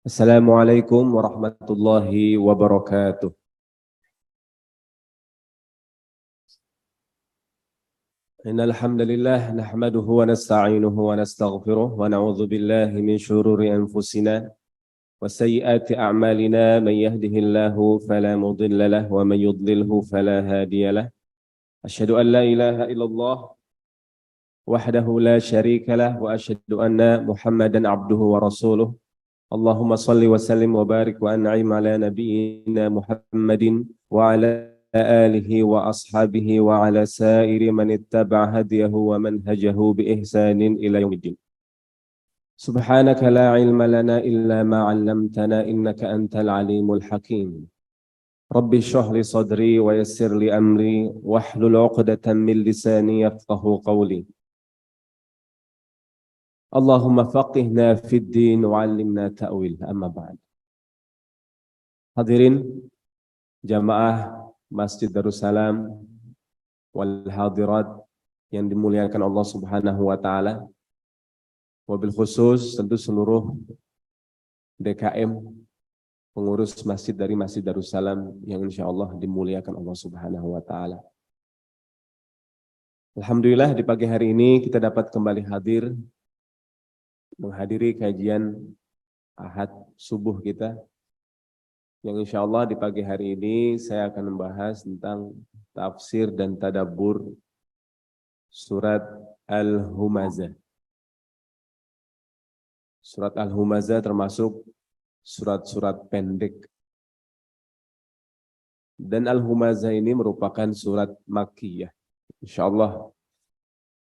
Assalamualaikum warahmatullahi wabarakatuh. Innal hamdalillah nahmaduhu wa nasta'inuhu wa nastaghfiruh wa na'udzu billahi min shururi anfusina wa sayyiati a'malina man yahdihillahu fala mudilla lahu wa man yudlilhu fala hadiyalah. Asyhadu an la ilaha illallah wahdahu la syarika lah wa asyhadu anna Muhammadan abduhu wa rasuluh. Allahumma salli wa sallim wa barik wa an'im ala nabiyyina Muhammadin wa ala alihi wa ashabihi wa ala sairi man ittaba'a hadiyahu wa manhajahu bi ihsanin ila yaumiddin. Subhanaka la ilma lana illa ma 'allamtana innaka antal alimul hakim. Rabbi shrah li sadri wa yassir li amri wahlul 'uqdatam min lisani yafqahu qawli. Allahumma faqihna fid din wa 'allimna ta'wil. Amma ba'd. Hadirin jamaah Masjid Darussalam wal hadirat yang dimuliakan Allah Subhanahu wa taala. Wabil khusus tentu seluruh DKM pengurus masjid dari Masjid Darussalam yang insyaallah dimuliakan Allah Subhanahu wa taala. Alhamdulillah di pagi hari ini kita dapat kembali hadir menghadiri kajian Ahad subuh kita, yang insya Allah di pagi hari ini saya akan membahas tentang tafsir dan tadabbur surat Al-Humazah. Surat Al-Humazah termasuk surat-surat pendek. Dan Al-Humazah ini merupakan surat Makkiyah. Insya Allah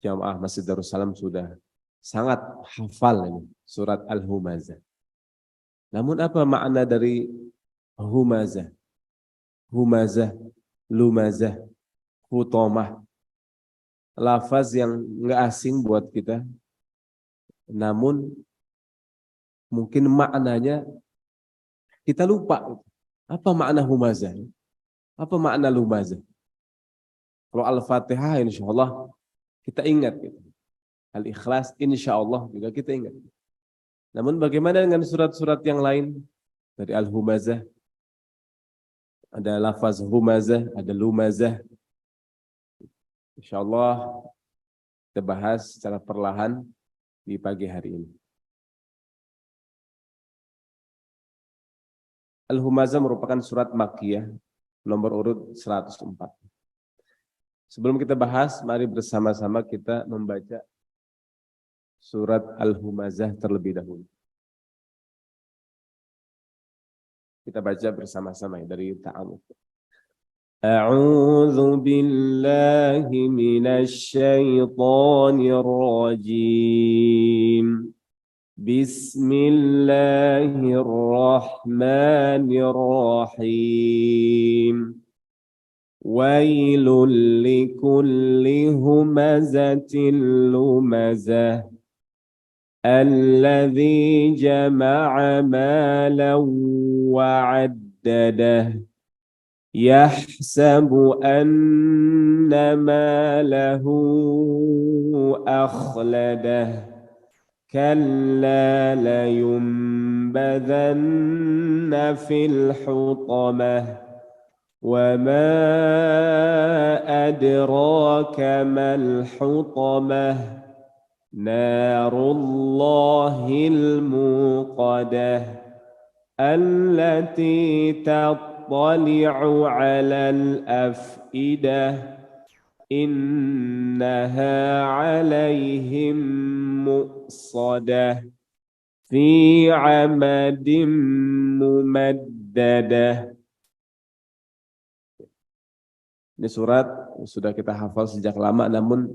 jamaah Masjid Darussalam sudah sangat hafal ini surat Al-Humazah. Namun apa makna dari Humazah? Humazah, Lumazah, Hutomah. Lafaz yang enggak asing buat kita. Namun mungkin maknanya kita lupa. Apa makna Humazah? Apa makna Lumazah? Kalau Al-Fatihah insyaallah kita ingat gitu. Al-Ikhlas insyaallah juga kita ingat. Namun bagaimana dengan surat-surat yang lain? Dari Al-Humazah ada lafaz Humazah, ada Lumazah. Insyaallah kita bahas secara perlahan di pagi hari ini. Al-Humazah merupakan surat Makkiyah nomor urut 104. Sebelum kita bahas, mari bersama-sama kita membaca surat Al-Humazah terlebih dahulu. Kita baca bersama-sama dari ta'awudz. A'udzu billahi minasy syaithanir rajim. Bismillahirrahmanirrahim. Wailul likulli humazatil lumazah. الذي جمع مالا وعدده يحسب أن ماله أخلده كلا لينبذن في الحطمة وما أدراك ما الحطمة نار الله الموقدة التي تطلع على الأفئدة إنها عليهم مؤصدة في عمد ممددة. Ini surat sudah kita hafal sejak lama, namun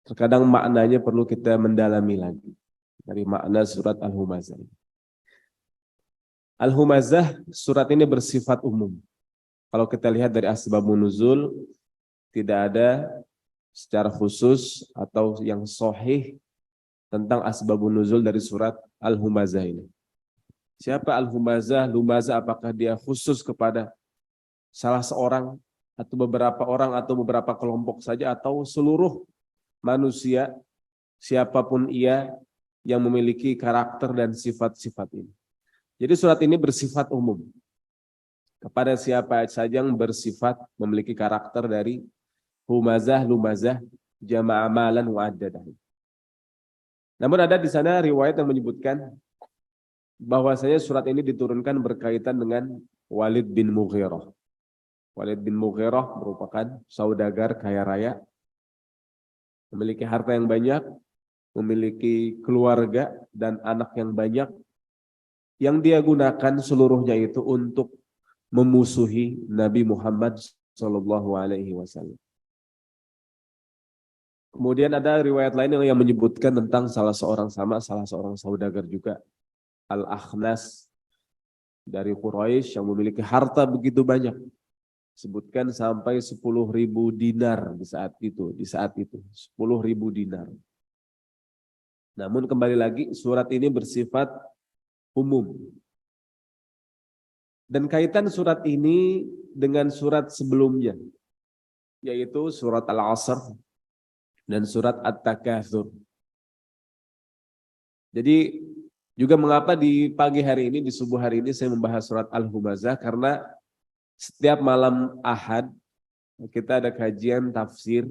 terkadang maknanya perlu kita mendalami lagi dari makna surat Al-Humazah. Al-Humazah, surat ini bersifat umum. Kalau kita lihat dari asbabun nuzul, tidak ada secara khusus atau yang sahih tentang asbabun nuzul dari surat Al-Humazah ini. Siapa Al-Humazah? Lumazah apakah dia khusus kepada salah seorang atau beberapa orang atau beberapa kelompok saja atau seluruh manusia, siapapun ia yang memiliki karakter dan sifat-sifat ini. Jadi surat ini bersifat umum. Kepada siapa saja yang bersifat memiliki karakter dari humazah, lumazah, jama'a malan wa'addadah. Namun ada di sana riwayat yang menyebutkan bahwasanya surat ini diturunkan berkaitan dengan Walid bin Mughirah. Walid bin Mughirah merupakan saudagar kaya raya, memiliki harta yang banyak, memiliki keluarga dan anak yang banyak, yang dia gunakan seluruhnya itu untuk memusuhi Nabi Muhammad SAW. Kemudian ada riwayat lain yang menyebutkan tentang salah seorang saudagar juga, Al-Akhnas dari Quraisy yang memiliki harta begitu banyak. Sebutkan sampai 10.000 dinar di saat itu, 10.000 dinar. Namun kembali lagi surat ini bersifat umum. Dan kaitan surat ini dengan surat sebelumnya, yaitu surat Al-Asr dan surat At-Takatsur. Jadi juga mengapa di pagi hari ini, di subuh hari ini saya membahas surat Al-Humazah, karena setiap malam Ahad kita ada kajian tafsir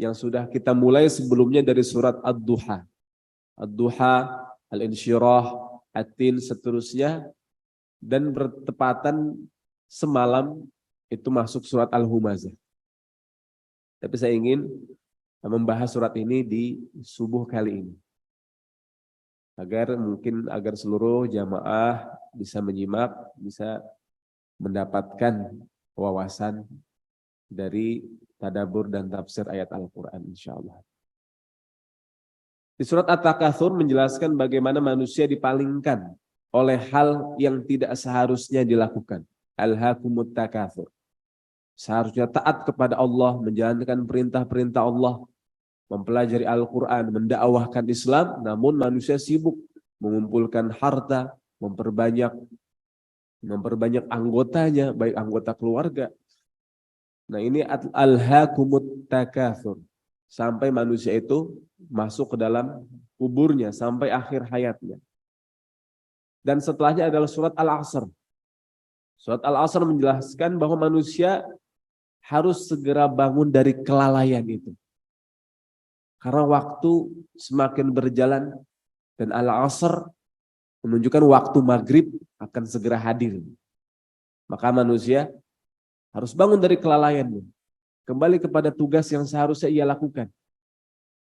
yang sudah kita mulai sebelumnya dari surat Ad-Duha. Ad-Duha, Al-Insyirah, At-Tin, seterusnya. Dan bertepatan semalam itu masuk surat Al-Humazah. Tapi saya ingin membahas surat ini di subuh kali ini. Agar seluruh jamaah bisa menyimak, bisa mendapatkan wawasan dari tadabbur dan tafsir ayat Al-Quran insyaallah. Di surat At-Takatsur menjelaskan bagaimana manusia dipalingkan oleh hal yang tidak seharusnya dilakukan. Alhaakumut takatsur. Seharusnya taat kepada Allah, menjalankan perintah-perintah Allah, mempelajari Al-Quran, mendakwahkan Islam, namun manusia sibuk mengumpulkan harta, memperbanyak anggotanya, baik anggota keluarga. Nah ini alhaakumut takatsur. Sampai manusia itu masuk ke dalam kuburnya, sampai akhir hayatnya. Dan setelahnya adalah surat Al-Asr. Surat Al-Asr menjelaskan bahwa manusia harus segera bangun dari kelalaian itu. Karena waktu semakin berjalan dan Al-Asr menunjukkan waktu maghrib akan segera hadir. Maka manusia harus bangun dari kelalaiannya. Kembali kepada tugas yang seharusnya ia lakukan.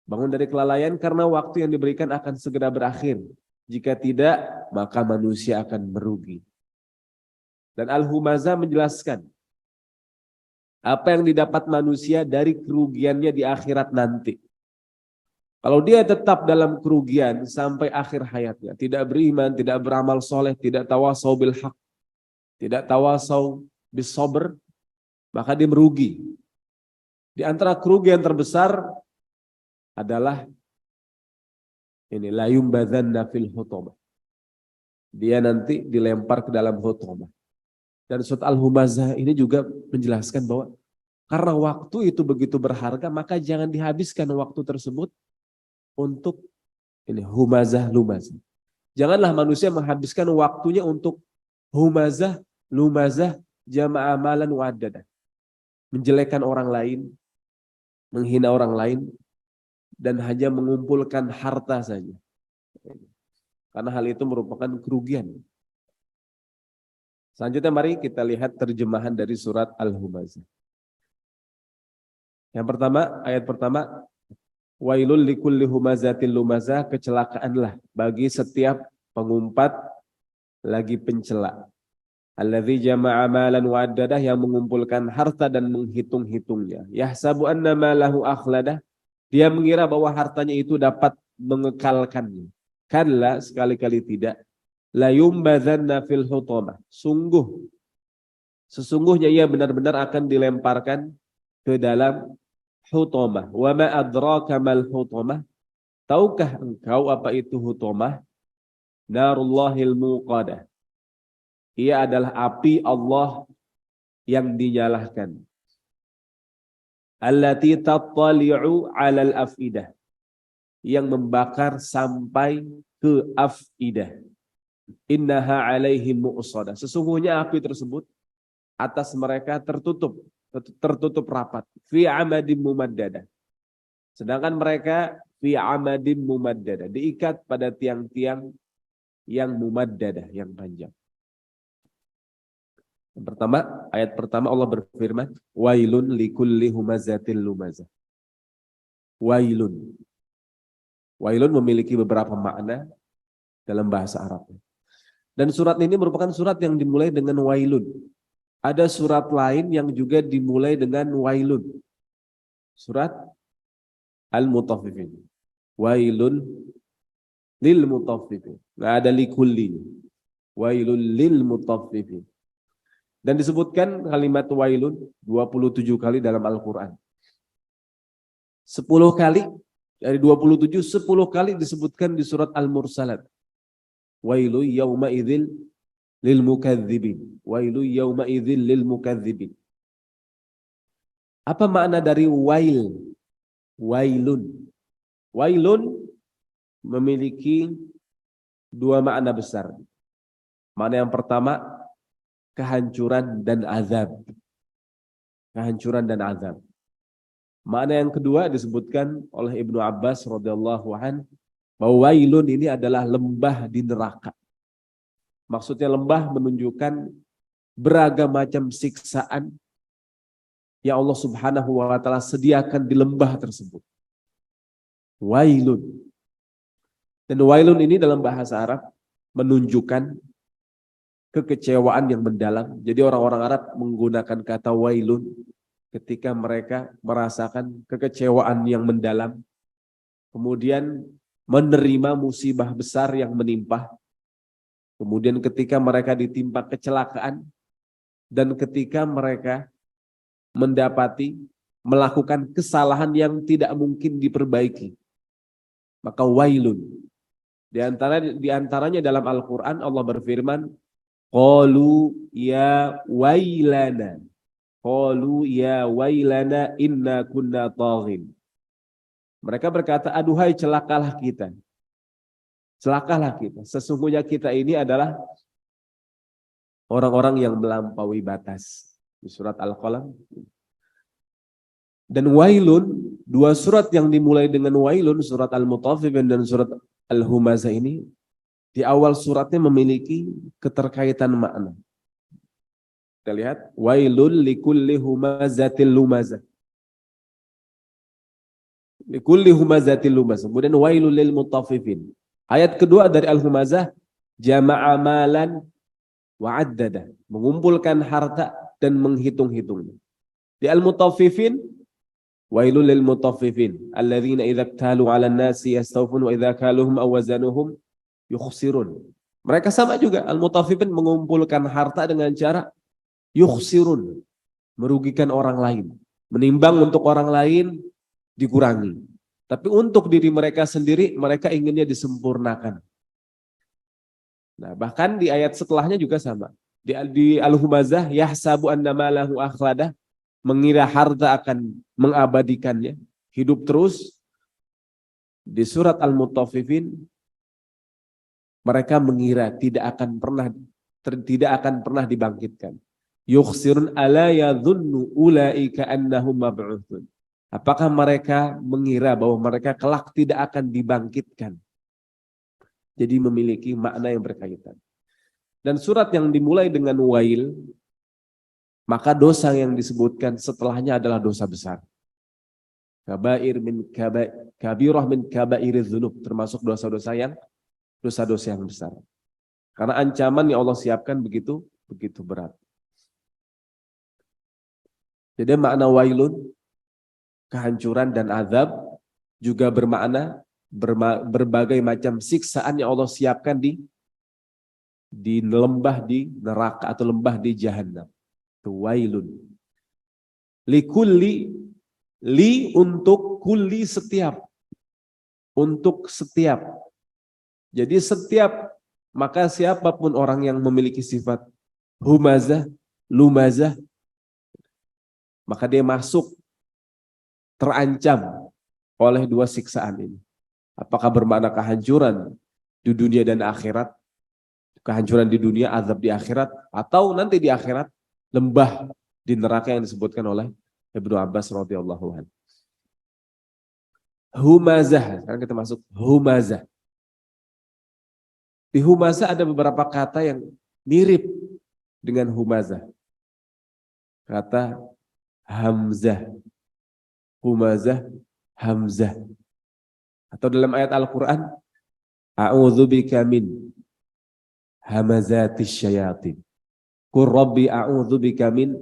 Bangun dari kelalaian karena waktu yang diberikan akan segera berakhir. Jika tidak, maka manusia akan merugi. Dan Al-Humazah menjelaskan apa yang didapat manusia dari kerugiannya di akhirat nanti. Kalau dia tetap dalam kerugian sampai akhir hayatnya, tidak beriman, tidak beramal soleh, tidak tawasau bil haq, tidak tawasau bis sabr, maka dia merugi. Di antara kerugian terbesar adalah ini la yumbadzanna fil hutamah. Dia nanti dilempar ke dalam hutamah. Dan surat Al-Humazah ini juga menjelaskan bahwa karena waktu itu begitu berharga, maka jangan dihabiskan waktu tersebut untuk ini humazah lumazah. Janganlah manusia menghabiskan waktunya untuk humazah lumazah jama'a malan wa'addadah. Menjelekan orang lain, menghina orang lain, dan hanya mengumpulkan harta saja. Karena hal itu merupakan kerugian. Selanjutnya mari kita lihat terjemahan dari surat Al-Humazah. Yang pertama, ayat pertama, wailul likulli humazatil lumazah, kecelakaanlah bagi setiap pengumpat lagi pencela. Alladzi jama'a malan wa'addadah, yang mengumpulkan harta dan menghitung-hitungnya. Yahsabu anna malahu akhladah, dia mengira bahwa hartanya itu dapat mengekalkannya. Kalla, sekali-kali tidak. La yumbadzanna fil hutamah. Sesungguhnya ia benar-benar akan dilemparkan ke dalam hutamah. Wa ma adraka mal hutamah? Tahukah engkau apa itu hutamah? Narullahil muqadah. Ia adalah api Allah yang dinyalakan. Allati tattali'u 'alal afidah. Yang membakar sampai ke afidah. Innaha alaihim mu'sadah. Sesungguhnya api tersebut atas mereka tertutup rapat. Fi amadin mumaddadah. Sedangkan mereka fi amadin mumaddadah, diikat pada tiang-tiang yang mumaddadah, yang panjang. Yang pertama, ayat pertama Allah berfirman, wailun likulli humazatil lumazah. Wailun. Wailun memiliki beberapa makna dalam bahasa Arab. Dan surat ini merupakan surat yang dimulai dengan wailun. Ada surat lain yang juga dimulai dengan wailun. Surat Al-Mutaffifin. Wailun lil mutaffifin. Nggak ada likulli. Wailun lil mutaffifin. Dan disebutkan kalimat wailun 27 kali dalam Al-Quran. 10 kali dari 27, 10 kali disebutkan di surat Al-Mursalat. Wailu yawma idzil lil mukadzibin. Wailu yawma idzil lil mukadzibin. Apa makna dari wail? Wailun. Wailun memiliki dua makna besar. Makna yang pertama, kehancuran dan azab. Kehancuran dan azab. Makna yang kedua disebutkan oleh Ibnu Abbas radhiyallahu an, bahwa wailun ini adalah lembah di neraka. Maksudnya lembah menunjukkan beragam macam siksaan yang Allah Subhanahu wa taala sediakan di lembah tersebut. Wailun. Dan wailun ini dalam bahasa Arab menunjukkan kekecewaan yang mendalam. Jadi orang-orang Arab menggunakan kata wailun ketika mereka merasakan kekecewaan yang mendalam, kemudian menerima musibah besar yang menimpa, kemudian ketika mereka ditimpa kecelakaan, dan ketika mereka melakukan kesalahan yang tidak mungkin diperbaiki, maka wailun. Di antaranya dalam Al-Quran Allah berfirman, qalu ya wailana. Qalu ya wailana inna kunna taghin. Mereka berkata, aduhai celakalah kita. Celakalah kita. Sesungguhnya kita ini adalah orang-orang yang melampaui batas. Di surat Al-Qalam. Dan wailun, dua surat yang dimulai dengan wailun, surat Al-Mutaffifin dan surat Al-Humazah ini, di awal suratnya memiliki keterkaitan makna. Kita lihat, wailul likulli humazatil lumazah. Likulli humazatil lumazah. Kemudian wailul lil mutaffifin. Ayat kedua dari Al-Humazah, jama'a malan wa'addada. Mengumpulkan harta dan menghitung-hitungnya. Di Al-Mutaffifin, wailul lil mutaffifin. Alladzina idza iktalu 'alan nasi yastawfun wa idza kaluhum aw wazanuhum yukhsirun. Mereka sama juga. Al-Mutaffifin mengumpulkan harta dengan cara yukhsirun, merugikan orang lain. Menimbang untuk orang lain dikurangi. Tapi untuk diri mereka sendiri, mereka inginnya disempurnakan. Nah, bahkan di ayat setelahnya juga sama. Di Al-Humazah, yahsabu anna malahu akhladah, mengira harta akan mengabadikannya, hidup terus. Di surat Al-Mutaffifin, mereka mengira tidak akan pernah dibangkitkan. Yukhsirun ala yadhunnu ulaika annahum mab'utsun. Apakah mereka mengira bahwa mereka kelak tidak akan dibangkitkan? Jadi memiliki makna yang berkaitan. Dan surat yang dimulai dengan wail, maka dosa yang disebutkan setelahnya adalah dosa besar. Kabirah min kabairiz dzunub, termasuk dosa-dosa yang besar. Karena ancaman yang Allah siapkan begitu berat. Jadi makna wailun, kehancuran dan azab, juga bermakna berbagai macam siksaan yang Allah siapkan di lembah di neraka atau lembah di Jahannam. Wailun. Li untuk kulli setiap. Untuk setiap. Jadi setiap, maka siapapun orang yang memiliki sifat humazah, lumazah, maka dia masuk, terancam oleh dua siksaan ini. Apakah bermakna kehancuran di dunia dan akhirat, kehancuran di dunia, azab di akhirat, atau nanti di akhirat lembah di neraka yang disebutkan oleh Ibnu Abbas radhiyallahu anhu. Humazah, sekarang kita masuk humazah. Di humazah ada beberapa kata yang mirip dengan humazah. Kata hamzah, humazah, hamzah. Atau dalam ayat Al-Quran, a'udzubika min hamazatis syayatin. Qur rabbi a'udzubika min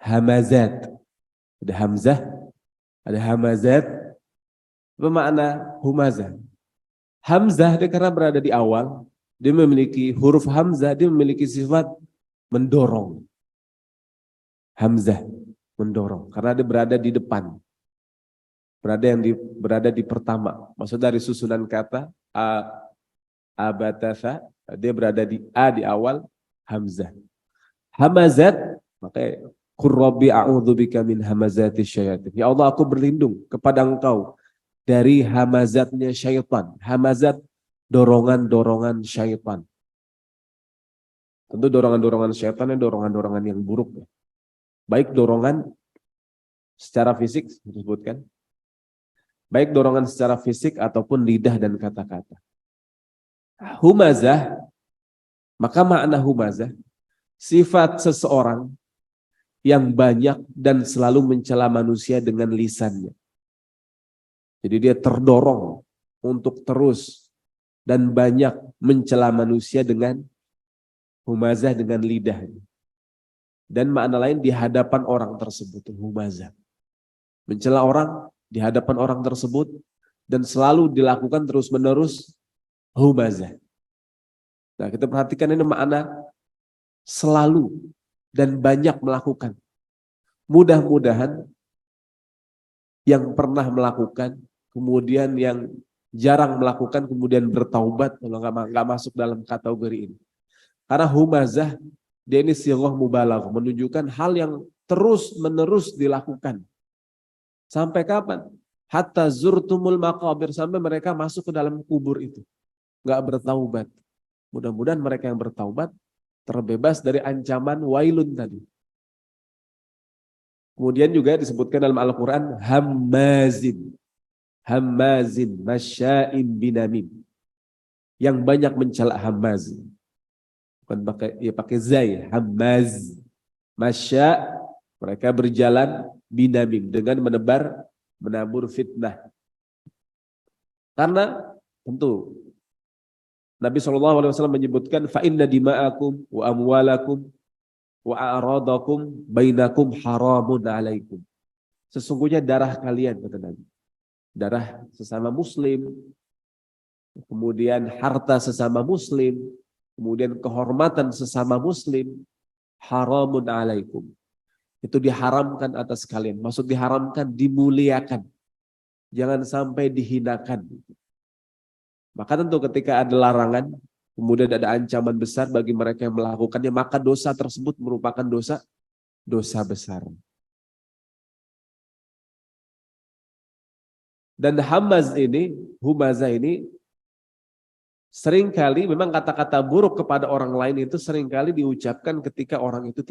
hamazat. Ada hamzah, ada hamazat. Apa makna humazah? Hamzah dia karena berada di awal, dia memiliki huruf hamzah, dia memiliki sifat mendorong. Hamzah mendorong karena dia berada di depan. Berada di pertama. Maksud dari susunan kata abatasa, dia berada di a di awal, hamzah. Hamazat, makanya qur rabbi a'udzubika min hamazatis syayatin. Ya Allah, aku berlindung kepada Engkau dari hamazatnya syaitan. Hamazat, dorongan-dorongan syaitan. Tentu dorongan-dorongan syaitan ini dorongan-dorongan yang buruk. Baik dorongan secara fisik disebutkan, baik dorongan secara fisik ataupun lidah dan kata-kata. Humazah, maka makna humazah, sifat seseorang yang banyak dan selalu mencela manusia dengan lisannya. Jadi dia terdorong untuk terus dan banyak mencela manusia dengan humazah, dengan lidahnya. Dan makna lain di hadapan orang tersebut, humazah. Mencela orang di hadapan orang tersebut dan selalu dilakukan terus-menerus humazah. Nah, kita perhatikan ini makna selalu dan banyak melakukan. Mudah-mudahan yang pernah melakukan, kemudian yang jarang melakukan, kemudian bertaubat, kalau nggak masuk dalam kategori ini. Karena humazah, dia ini sighah mubalaghah, menunjukkan hal yang terus-menerus dilakukan. Sampai kapan? Hatta zurtumul maqabir, sampai mereka masuk ke dalam kubur itu. Nggak bertaubat. Mudah-mudahan mereka yang bertaubat terbebas dari ancaman wailun tadi. Kemudian juga disebutkan dalam Al-Quran, hammazin, masya'in binamim. Yang banyak mencela hammaz. Bukan pakai zai, hammaz. Masya', mereka berjalan binamim, dengan menabur fitnah. Karena tentu Nabi SAW menyebutkan fa inna dima'akum wa amwalakum wa a'radakum bainakum haramun alaikum. Sesungguhnya darah kalian, kata Nabi, darah sesama muslim, kemudian harta sesama muslim, kemudian kehormatan sesama muslim, haramun alaikum. Itu diharamkan atas kalian. Maksud diharamkan, dimuliakan. Jangan sampai dihinakan. Maka tentu ketika ada larangan, kemudian ada ancaman besar bagi mereka yang melakukannya, maka dosa tersebut merupakan dosa besar. Dan humazah ini, seringkali memang kata-kata buruk kepada orang lain itu seringkali diucapkan ketika orang itu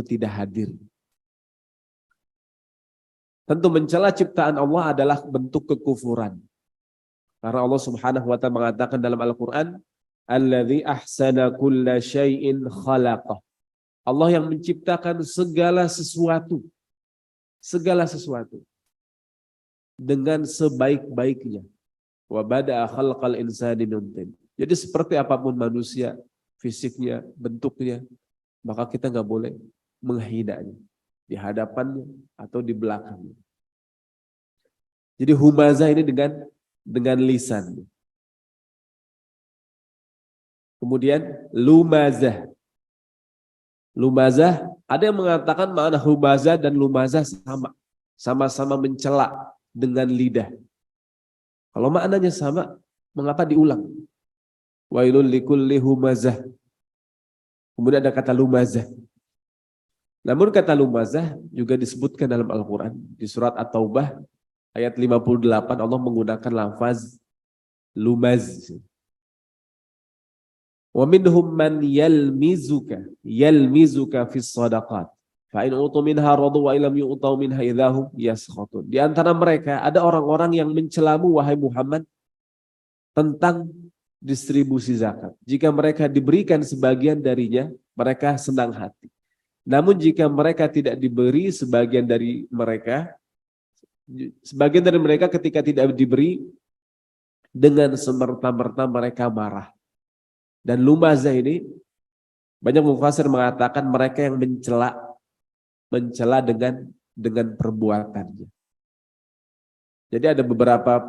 tidak hadir. Tentu mencela ciptaan Allah adalah bentuk kekufuran. Karena Allah Subhanahu wa ta'ala mengatakan dalam Al-Quran, alladzi ahsana kulla syai'in khalaqah. Allah yang menciptakan segala sesuatu dengan sebaik-baiknya. Wa bada'a khalqal insani min tin. Jadi seperti apapun manusia, fisiknya, bentuknya, maka kita nggak boleh menghinanya di hadapannya atau di belakangnya. Jadi humazah ini dengan lisan. Kemudian lumazah. Lumazah, ada yang mengatakan makna humazah dan lumazah sama-sama mencela dengan lidah. Kalau maknanya sama, mengapa diulang? Wailul likulli humazah. Kemudian ada kata lumazah. Namun kata lumazah juga disebutkan dalam Al-Quran. Di surat At-Taubah ayat 58 Allah menggunakan lafaz lumaz. Wa minhum man yalmizuka fis shadaqat. Fa in utu minha radu wa illam yu'tau minha idahum yaskhatun. Di antara mereka ada orang-orang yang mencelamu wahai Muhammad tentang distribusi zakat. Jika mereka diberikan sebagian darinya, mereka senang hati. Namun jika mereka tidak diberi sebagian dari mereka ketika tidak diberi, dengan semerta-merta mereka marah. Dan lumazah ini banyak mufassir mengatakan mereka yang mencela dengan perbuatannya. Jadi ada beberapa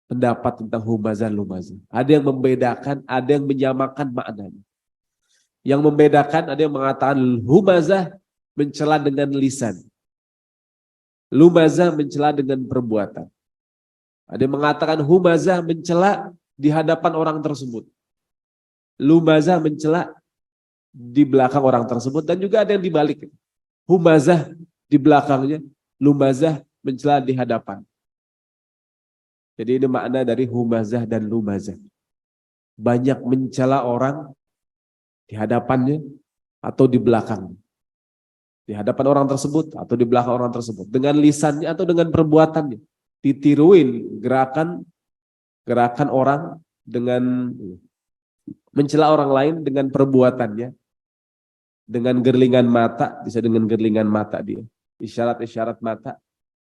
pendapat tentang lumazah. Ada yang membedakan, ada yang menyamakan maknanya. Yang membedakan, ada yang mengatakan humazah mencela dengan lisan, lumazah mencela dengan perbuatan. Ada yang mengatakan humazah mencela di hadapan orang tersebut, lumazah mencela di belakang orang tersebut, dan juga ada yang dibalik. Humazah di belakangnya, lumazah mencela di hadapan. Jadi ini makna dari humazah dan lumazah. Banyak mencela orang di hadapannya atau di belakang. Di hadapan orang tersebut atau di belakang orang tersebut. Dengan lisannya atau dengan perbuatannya. Ditiruin gerakan orang dengan mencela orang lain dengan perbuatannya. Dengan gerlingan mata, bisa dengan gerlingan mata dia. Isyarat-isyarat mata.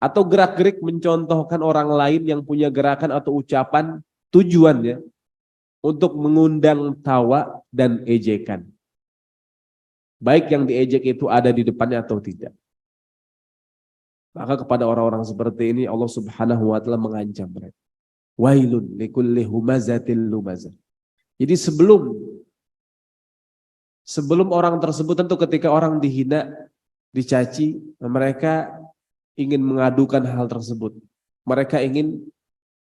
Atau gerak-gerik mencontohkan orang lain yang punya gerakan atau ucapan tujuannya untuk mengundang tawa dan ejekan. Baik yang diejek itu ada di depannya atau tidak. Maka kepada orang-orang seperti ini Allah Subhanahu wa taala mengancam mereka. Wailun likulli humazatil lumazah. Jadi sebelum orang tersebut, tentu ketika orang dihina, dicaci, mereka ingin mengadukan hal tersebut. Mereka ingin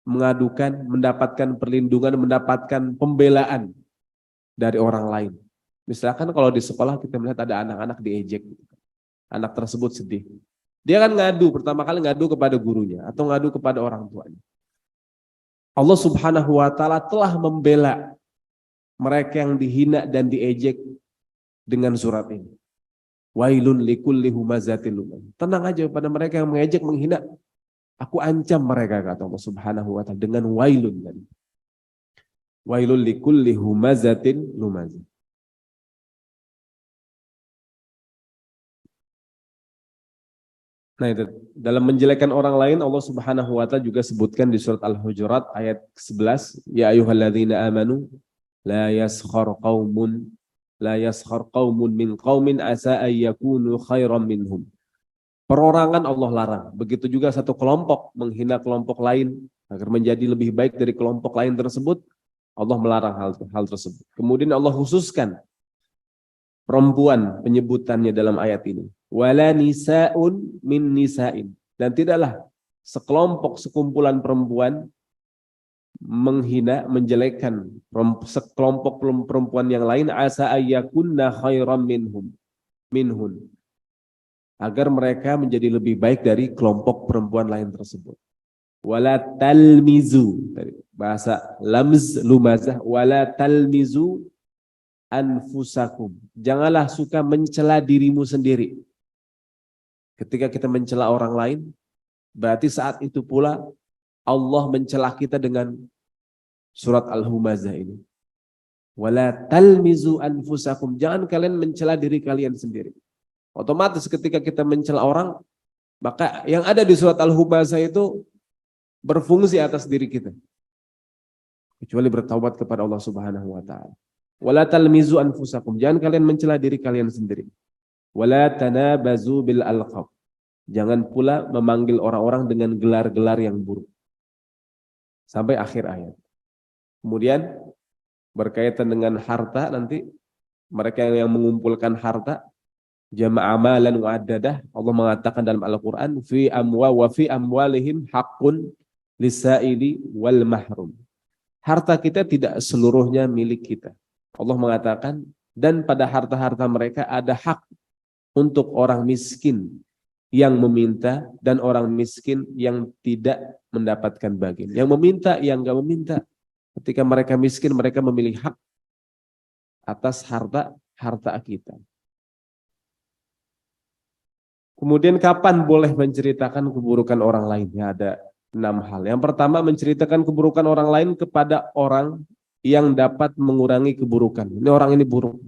mengadukan, mendapatkan perlindungan, mendapatkan pembelaan dari orang lain. Misalkan kalau di sekolah kita melihat ada anak-anak diejek, anak tersebut sedih. Dia kan pertama kali ngadu kepada gurunya atau ngadu kepada orang tuanya. Allah Subhanahu wa taala telah membela mereka yang dihina dan diejek dengan surat ini. Wailun likulli humazatil lumazah. Tenang aja pada mereka yang mengejek, menghina. Aku ancam mereka, kata Allah Subhanahu wa taala, dengan wailun tadi. Wailun likulli humazatil lumazah. Nah itu, dalam menjelekkan orang lain Allah Subhanahu wa taala juga sebutkan di surat Al-Hujurat ayat 11, ya ayyuhalladzina amanu la yaskhar qaumun min qaumin asa ayyakunu khairan minhum. Perorangan Allah larang. Begitu juga satu kelompok menghina kelompok lain agar menjadi lebih baik dari kelompok lain tersebut, Allah melarang hal tersebut. Kemudian Allah khususkan perempuan penyebutannya dalam ayat ini. Wala nisa'un min nisa'in. Dan tidaklah sekumpulan perempuan menghina, menjelekkan sekelompok perempuan yang lain asa ayyakunna khairam minhun. Agar mereka menjadi lebih baik dari kelompok perempuan lain tersebut. Wala talmizu. Bahasa lumazah. Wala talmizu anfusakum. Janganlah suka mencela dirimu sendiri. Ketika kita mencela orang lain, berarti saat itu pula Allah mencela kita dengan surat Al-Humazah ini. Wala talmizu anfusakum. Jangan kalian mencela diri kalian sendiri. Otomatis ketika kita mencela orang, maka yang ada di surat Al-Humazah itu berfungsi atas diri kita. Kecuali bertaubat kepada Allah Subhanahu wa taala. Wala talmizu anfusakum. Jangan kalian mencela diri kalian sendiri. Wala tanabazu bil alqab. Jangan pula memanggil orang-orang dengan gelar-gelar yang buruk. Sampai akhir ayat. Kemudian berkaitan dengan harta, nanti mereka yang mengumpulkan harta, jama'a amalan wa addadah, Allah mengatakan dalam Al-Quran, fi amwalihim haqqun lisaili wal mahrum. Harta kita tidak seluruhnya milik kita. Allah mengatakan, dan pada harta-harta mereka ada hak untuk orang miskin yang meminta dan orang miskin yang tidak mendapatkan bagian. Yang meminta, yang enggak meminta. Ketika mereka miskin, mereka memilih hak atas harta kita. Kemudian kapan boleh menceritakan keburukan orang lain? Ya, ada 6 hal. Yang pertama, menceritakan keburukan orang lain kepada orang yang dapat mengurangi keburukan. Ini orang ini buruk.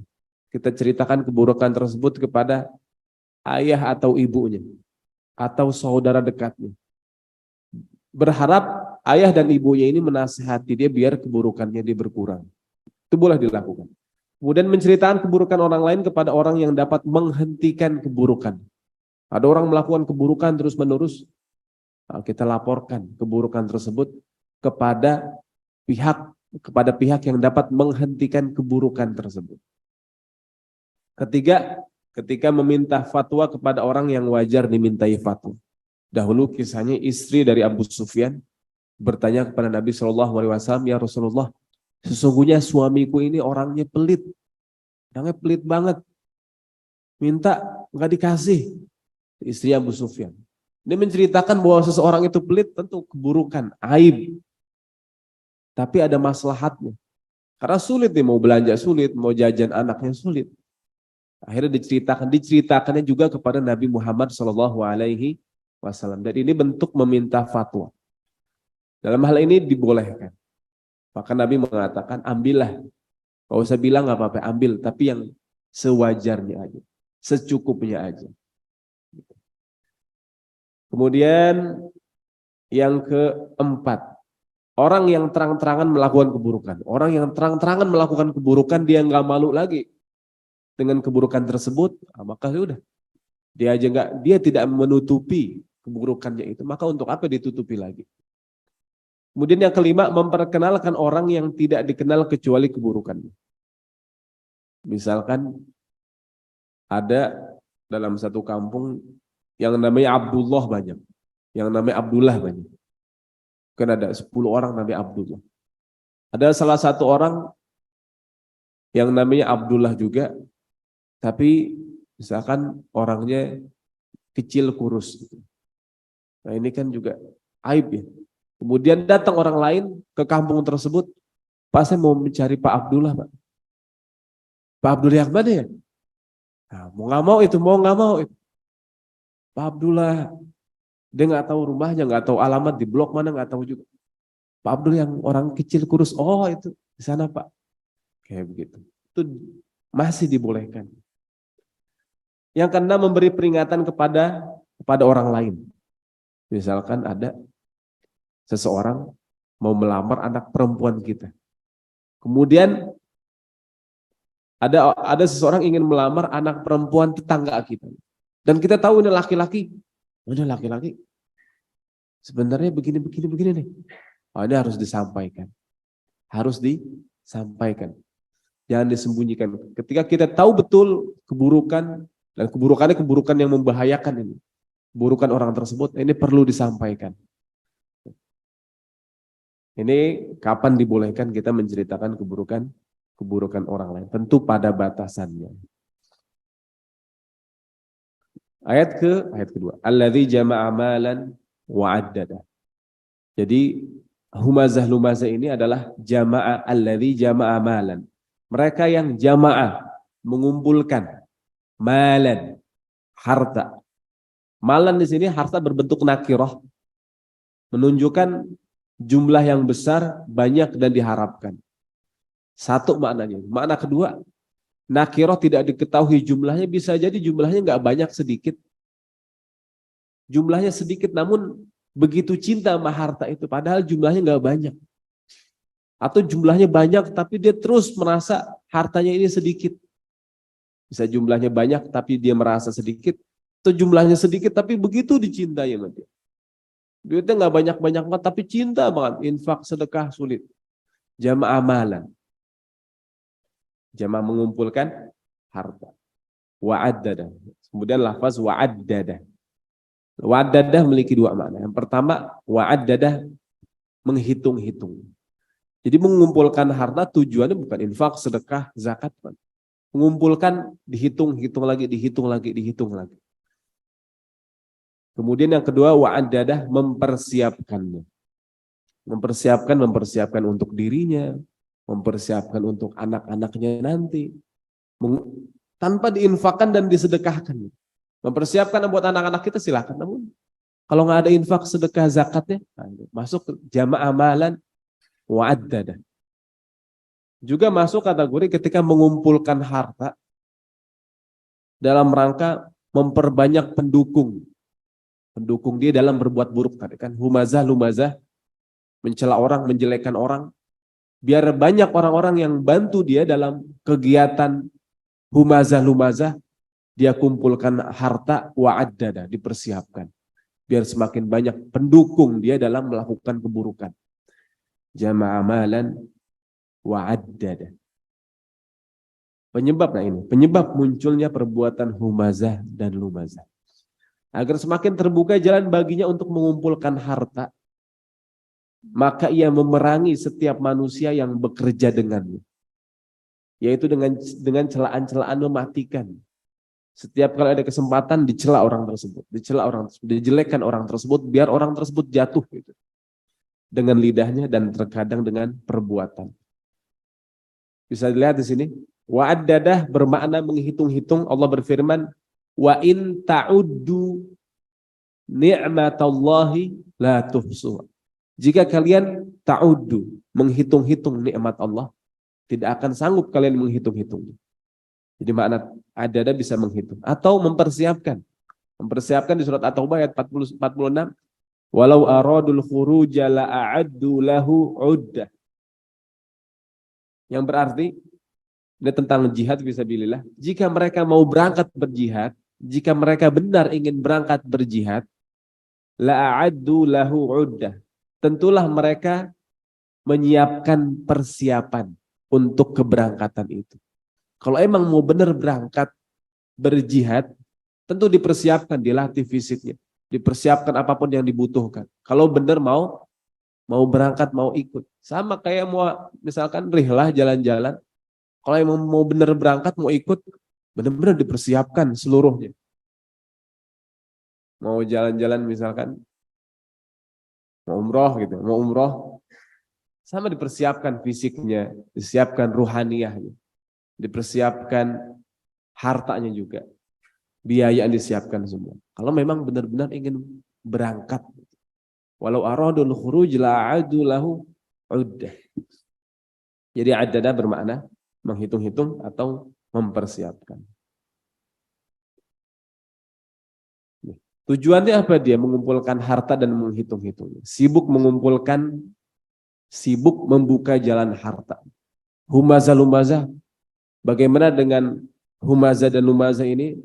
Kita ceritakan keburukan tersebut kepada ayah atau ibunya atau saudara dekatnya. Berharap ayah dan ibunya ini menasihati dia biar keburukannya dia berkurang. Itu boleh dilakukan. Kemudian menceritakan keburukan orang lain kepada orang yang dapat menghentikan keburukan. Ada orang melakukan keburukan terus-menerus, kita laporkan keburukan tersebut kepada pihak yang dapat menghentikan keburukan tersebut. Ketiga, ketika meminta fatwa kepada orang yang wajar dimintai fatwa. Dahulu kisahnya istri dari Abu Sufyan bertanya kepada Nabi SAW, ya Rasulullah, sesungguhnya suamiku ini orangnya pelit banget, minta nggak dikasih. Istri Abu Sufyan. Dia menceritakan bahwa seseorang itu pelit tentu keburukan, aib. Tapi ada maslahatnya. Karena sulit nih, mau belanja sulit, mau jajan anaknya sulit. Akhirnya diceritakannya juga kepada Nabi Muhammad SAW. Dan ini bentuk meminta fatwa. Dalam hal ini dibolehkan. Maka Nabi mengatakan, ambillah. Gak usah bilang gak apa-apa, ambil. Tapi yang sewajarnya aja. Secukupnya aja. Kemudian yang keempat, orang yang terang-terangan melakukan keburukan. Orang yang terang-terangan melakukan keburukan, dia nggak malu lagi dengan keburukan tersebut, maka sudah. Dia tidak menutupi keburukannya itu, maka untuk apa ditutupi lagi? Kemudian yang kelima, memperkenalkan orang yang tidak dikenal kecuali keburukannya. Misalkan ada dalam satu kampung yang namanya Abdullah banyak. Yang namanya Abdullah banyak. Kan ada 10 orang namanya Abdullah. Ada salah satu orang yang namanya Abdullah juga, tapi misalkan orangnya kecil kurus. Nah ini kan juga aib ya. Kemudian datang orang lain ke kampung tersebut, Pak saya mau mencari Pak Abdullah Pak. Pak Abdullah yang mana ya? Nah, mau nggak mau itu. Pak Abdullah, dia nggak tahu rumahnya, nggak tahu alamat di blok mana, nggak tahu juga. Pak Abdul yang orang kecil kurus, oh itu di sana Pak. Kayak begitu. Itu masih dibolehkan. Yang keenam, memberi peringatan kepada orang lain. Misalkan ada seseorang mau melamar anak perempuan kita. Kemudian ada seseorang ingin melamar anak perempuan tetangga kita. Dan kita tahu ini laki-laki. Sebenarnya begini nih. Oh, ini harus disampaikan. Jangan disembunyikan. Ketika kita tahu betul keburukan, dan keburukannya keburukan yang membahayakan ini. Keburukan orang tersebut, ini perlu disampaikan. Ini kapan dibolehkan kita menceritakan keburukan orang lain. Tentu pada batasannya. Ayat kedua. Alladzi jama'a malan wa 'addada. Jadi lumazah ini adalah jama'a alladzi jama'a malan. Mereka yang jamaah mengumpulkan malan, harta. Malan di sini harta berbentuk nakirah, menunjukkan jumlah yang besar, banyak dan diharapkan. Satu maknanya. Makna kedua, nakirah tidak diketahui jumlahnya, bisa jadi jumlahnya nggak banyak, sedikit. Jumlahnya sedikit namun begitu cinta sama harta itu, padahal jumlahnya nggak banyak. Atau jumlahnya banyak tapi dia terus merasa hartanya ini sedikit. Bisa jumlahnya banyak tapi dia merasa sedikit, atau jumlahnya sedikit tapi begitu dicintai sama dia. Duitnya nggak banyak-banyak banget tapi cinta banget, infak sedekah sulit. Jamaah amalan. Jamaah mengumpulkan harta. Wa'addada. Kemudian lafaz wa'addada. Wa'addada memiliki dua makna. Yang pertama, wa'addada menghitung-hitung. Jadi mengumpulkan harta tujuannya bukan infak, sedekah, zakat. Mengumpulkan, dihitung lagi. Kemudian yang kedua, wa'addada mempersiapkannya. Mempersiapkan untuk dirinya, mempersiapkan untuk anak-anaknya nanti, tanpa diinfakkan dan disedekahkan. Mempersiapkan buat anak-anak kita silakan, namun kalau nggak ada infak, sedekah, zakatnya, masuk jamaah amalan wa'addada. Juga masuk kategori ketika mengumpulkan harta dalam rangka memperbanyak pendukung dia dalam berbuat buruk tadi kan, humazah, lumazah, mencela orang, menjelekkan orang, biar banyak orang-orang yang bantu dia dalam kegiatan humazah, lumazah, dia kumpulkan harta wa'addada, dipersiapkan. Biar semakin banyak pendukung dia dalam melakukan keburukan. Jama'a amalan wa'addada. Penyebab munculnya perbuatan humazah dan lumazah. Agar semakin terbuka jalan baginya untuk mengumpulkan harta, maka ia memerangi setiap manusia yang bekerja dengannya. Yaitu dengan celaan-celaan mematikan. Setiap kali ada kesempatan dicela orang tersebut, dijelekan orang tersebut, biar orang tersebut jatuh gitu. Dengan lidahnya dan terkadang dengan perbuatan. Bisa dilihat di sini, wa'addadah bermakna menghitung-hitung. Allah berfirman, wa in ta'uddu ni'matallahi la tuhsuha. Jika kalian ta'uddu, menghitung-hitung nikmat Allah, tidak akan sanggup kalian menghitung-hitungnya. Jadi makna ada bisa menghitung atau mempersiapkan. Mempersiapkan di surat At-Taubah ayat 46. Walau aradul khuruja la'addu lahu uddah. Yang berarti ini tentang jihad fisabilillah. Jika mereka mau berangkat berjihad, jika mereka benar ingin berangkat berjihad, la'addu lahu uddah. Tentulah mereka menyiapkan persiapan untuk keberangkatan itu. Kalau emang mau benar berangkat berjihad, tentu dipersiapkan, dilatih fisiknya, dipersiapkan apapun yang dibutuhkan. Kalau benar mau berangkat, mau ikut, sama kayak mau misalkan rihlah jalan-jalan. Kalau emang mau benar berangkat, mau ikut, benar-benar dipersiapkan seluruhnya. Mau jalan-jalan misalkan, mau umroh, sama dipersiapkan fisiknya, disiapkan ruhaniyahnya. Dipersiapkan hartanya juga. Biaya yang disiapkan semua. Kalau memang benar-benar ingin berangkat. Walau aradul khuruj la'adu lahu uddah. Jadi adada bermakna menghitung-hitung atau mempersiapkan. Tujuannya apa dia mengumpulkan harta dan menghitung-hitungnya? Sibuk membuka jalan harta. Humazah-lumazah. Bagaimana dengan humazah dan lumazah ini?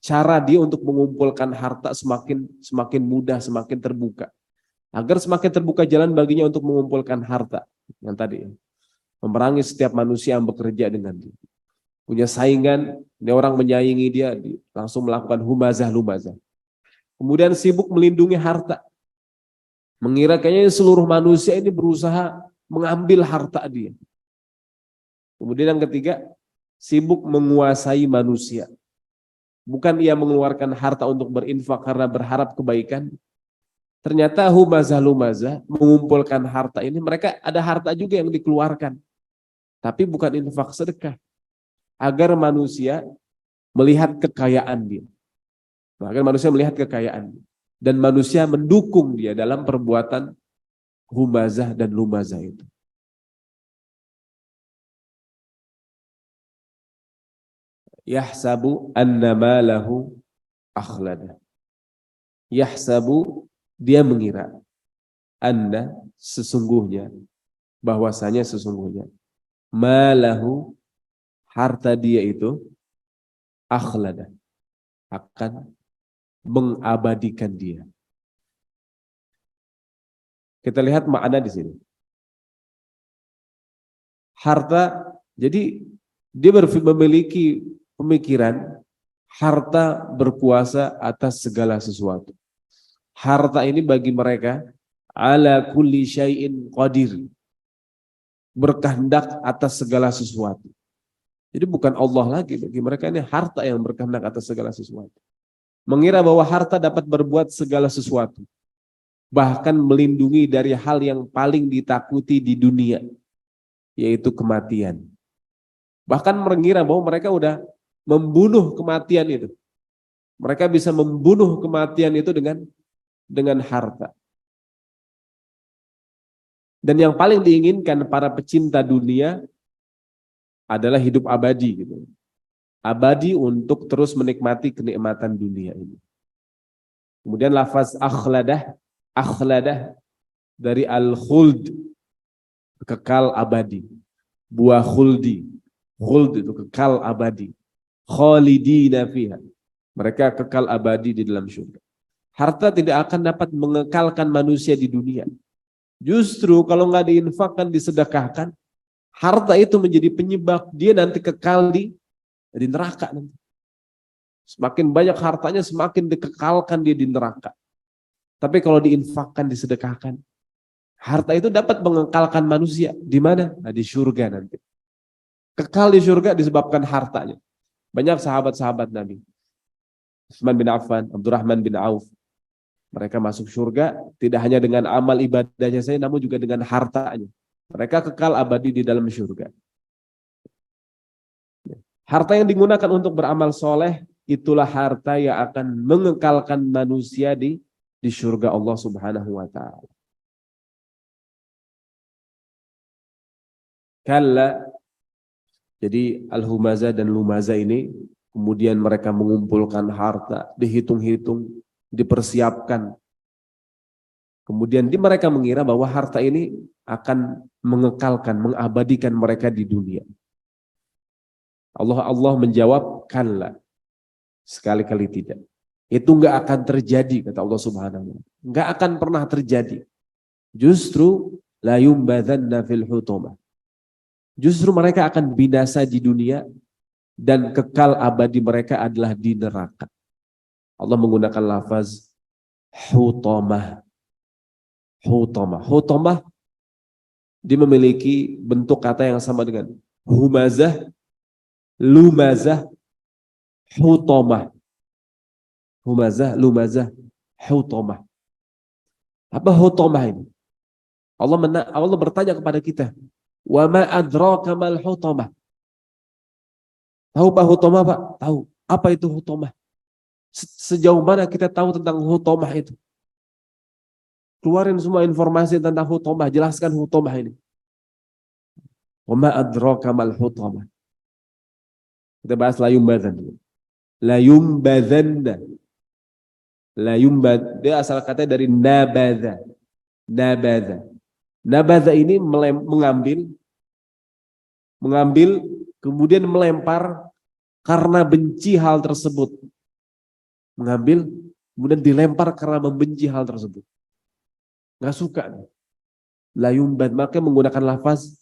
Cara dia untuk mengumpulkan harta semakin mudah, semakin terbuka. Agar semakin terbuka jalan baginya untuk mengumpulkan harta. Yang tadi, memerangi setiap manusia yang bekerja dengan dia. Punya saingan, dia orang menyaingi dia, langsung melakukan humazah, lumazah. Kemudian sibuk melindungi harta. Mengira kayaknya seluruh manusia ini berusaha mengambil harta dia. Kemudian yang ketiga, sibuk menguasai manusia. Bukan ia mengeluarkan harta untuk berinfak karena berharap kebaikan. Ternyata humazah lumazah mengumpulkan harta ini, mereka ada harta juga yang dikeluarkan. Tapi bukan infak sedekah. Agar manusia melihat kekayaan dia. Agar manusia melihat kekayaan. Dan manusia mendukung dia dalam perbuatan humazah dan lumazah itu. Yahsabu annama lahu akhlada. Yahsabu, dia mengira. Anna, sesungguhnya. Bahwasanya sesungguhnya. Malahu, harta dia itu. Akhlada. Akan mengabadikan dia. Kita lihat makna di sini. Harta, jadi dia memiliki pemikiran harta berkuasa atas segala sesuatu. Harta ini bagi mereka ala kulli syai'in qadir. Berkehendak atas segala sesuatu. Jadi bukan Allah lagi, bagi mereka ini harta yang berkehendak atas segala sesuatu. Mengira bahwa harta dapat berbuat segala sesuatu. Bahkan melindungi dari hal yang paling ditakuti di dunia. yaitu kematian. Bahkan mengira bahwa mereka udah membunuh kematian itu. Mereka bisa membunuh kematian itu dengan harta. Dan yang paling diinginkan para pecinta dunia adalah hidup abadi gitu. Abadi untuk terus menikmati kenikmatan dunia ini. Kemudian lafaz akhladah dari al-khuld, kekal abadi. Buah khuldi, khuld itu kekal abadi. Khalidina fiha, mereka kekal abadi di dalam surga. Harta tidak akan dapat mengekalkan manusia di dunia. Justru kalau nggak diinfakkan, disedekahkan, harta itu menjadi penyebab dia nanti kekal di neraka nanti. Semakin banyak hartanya, semakin dikekalkan dia di neraka. Tapi kalau diinfakkan, disedekahkan, harta itu dapat mengekalkan manusia. Di mana? Nah, di surga nanti. Kekal di surga disebabkan hartanya. Banyak sahabat-sahabat Nabi. Utsman bin Affan, Abdurrahman bin Auf. Mereka masuk surga tidak hanya dengan amal ibadahnya saja, namun juga dengan hartanya. Mereka kekal abadi di dalam surga. Harta yang digunakan untuk beramal soleh, itulah harta yang akan mengekalkan manusia di surga Allah Subhanahu wa ta'ala. Kalla, jadi al-humazah dan lumazah ini, kemudian mereka mengumpulkan harta, dihitung-hitung, dipersiapkan. Kemudian mereka mengira bahwa harta ini akan mengekalkan, mengabadikan mereka di dunia. Allah menjawab, kalla, sekali-kali tidak. Itu enggak akan terjadi, kata Allah Subhanahu wa ta'ala. Enggak akan pernah terjadi. Justru la yumbadzanna fil hutamah. Justru mereka akan binasa di dunia dan kekal abadi mereka adalah di neraka. Allah menggunakan lafaz hutamah. Hutamah. Hutamah dia memiliki bentuk kata yang sama dengan humazah, lumazah, hutamah. Humazah, lumazah, hutamah. Apa hutamah ini? Allah bertanya kepada kita, wa ma adraka mal hutamah. Tahu Pak hutamah, Pak? Tahu. Apa itu hutamah? Sejauh mana kita tahu tentang hutamah itu? Keluarin semua informasi tentang hutamah, jelaskan hutamah ini. Wa ma adraka mal hutamah. Kita bahas la yumbadzan. La yumbadzanna. La yumbad, dia asal katanya dari nabadha. Nabadha. Nabadha ini mengambil kemudian melempar karena benci hal tersebut. Mengambil kemudian dilempar karena membenci hal tersebut. Nggak suka. La yumbad, maka menggunakan lafaz,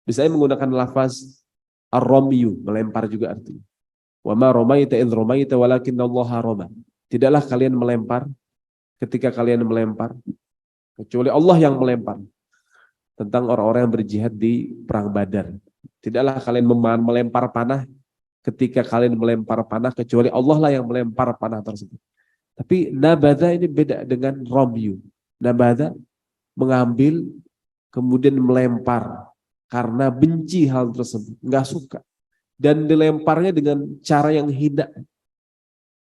bisa menggunakan lafaz ar-ramyu, melempar juga artinya. Wa ma ramaita idh ramaita walakinallaha rama. Tidaklah kalian melempar ketika kalian melempar, kecuali Allah yang melempar. Tentang orang-orang yang berjihad di perang Badar. Tidaklah kalian melempar panah ketika kalian melempar panah, kecuali Allah lah yang melempar panah tersebut. Tapi nabadha ini beda dengan ramyu. Nabadha mengambil kemudian melempar karena benci hal tersebut, nggak suka, dan dilemparnya dengan cara yang hina.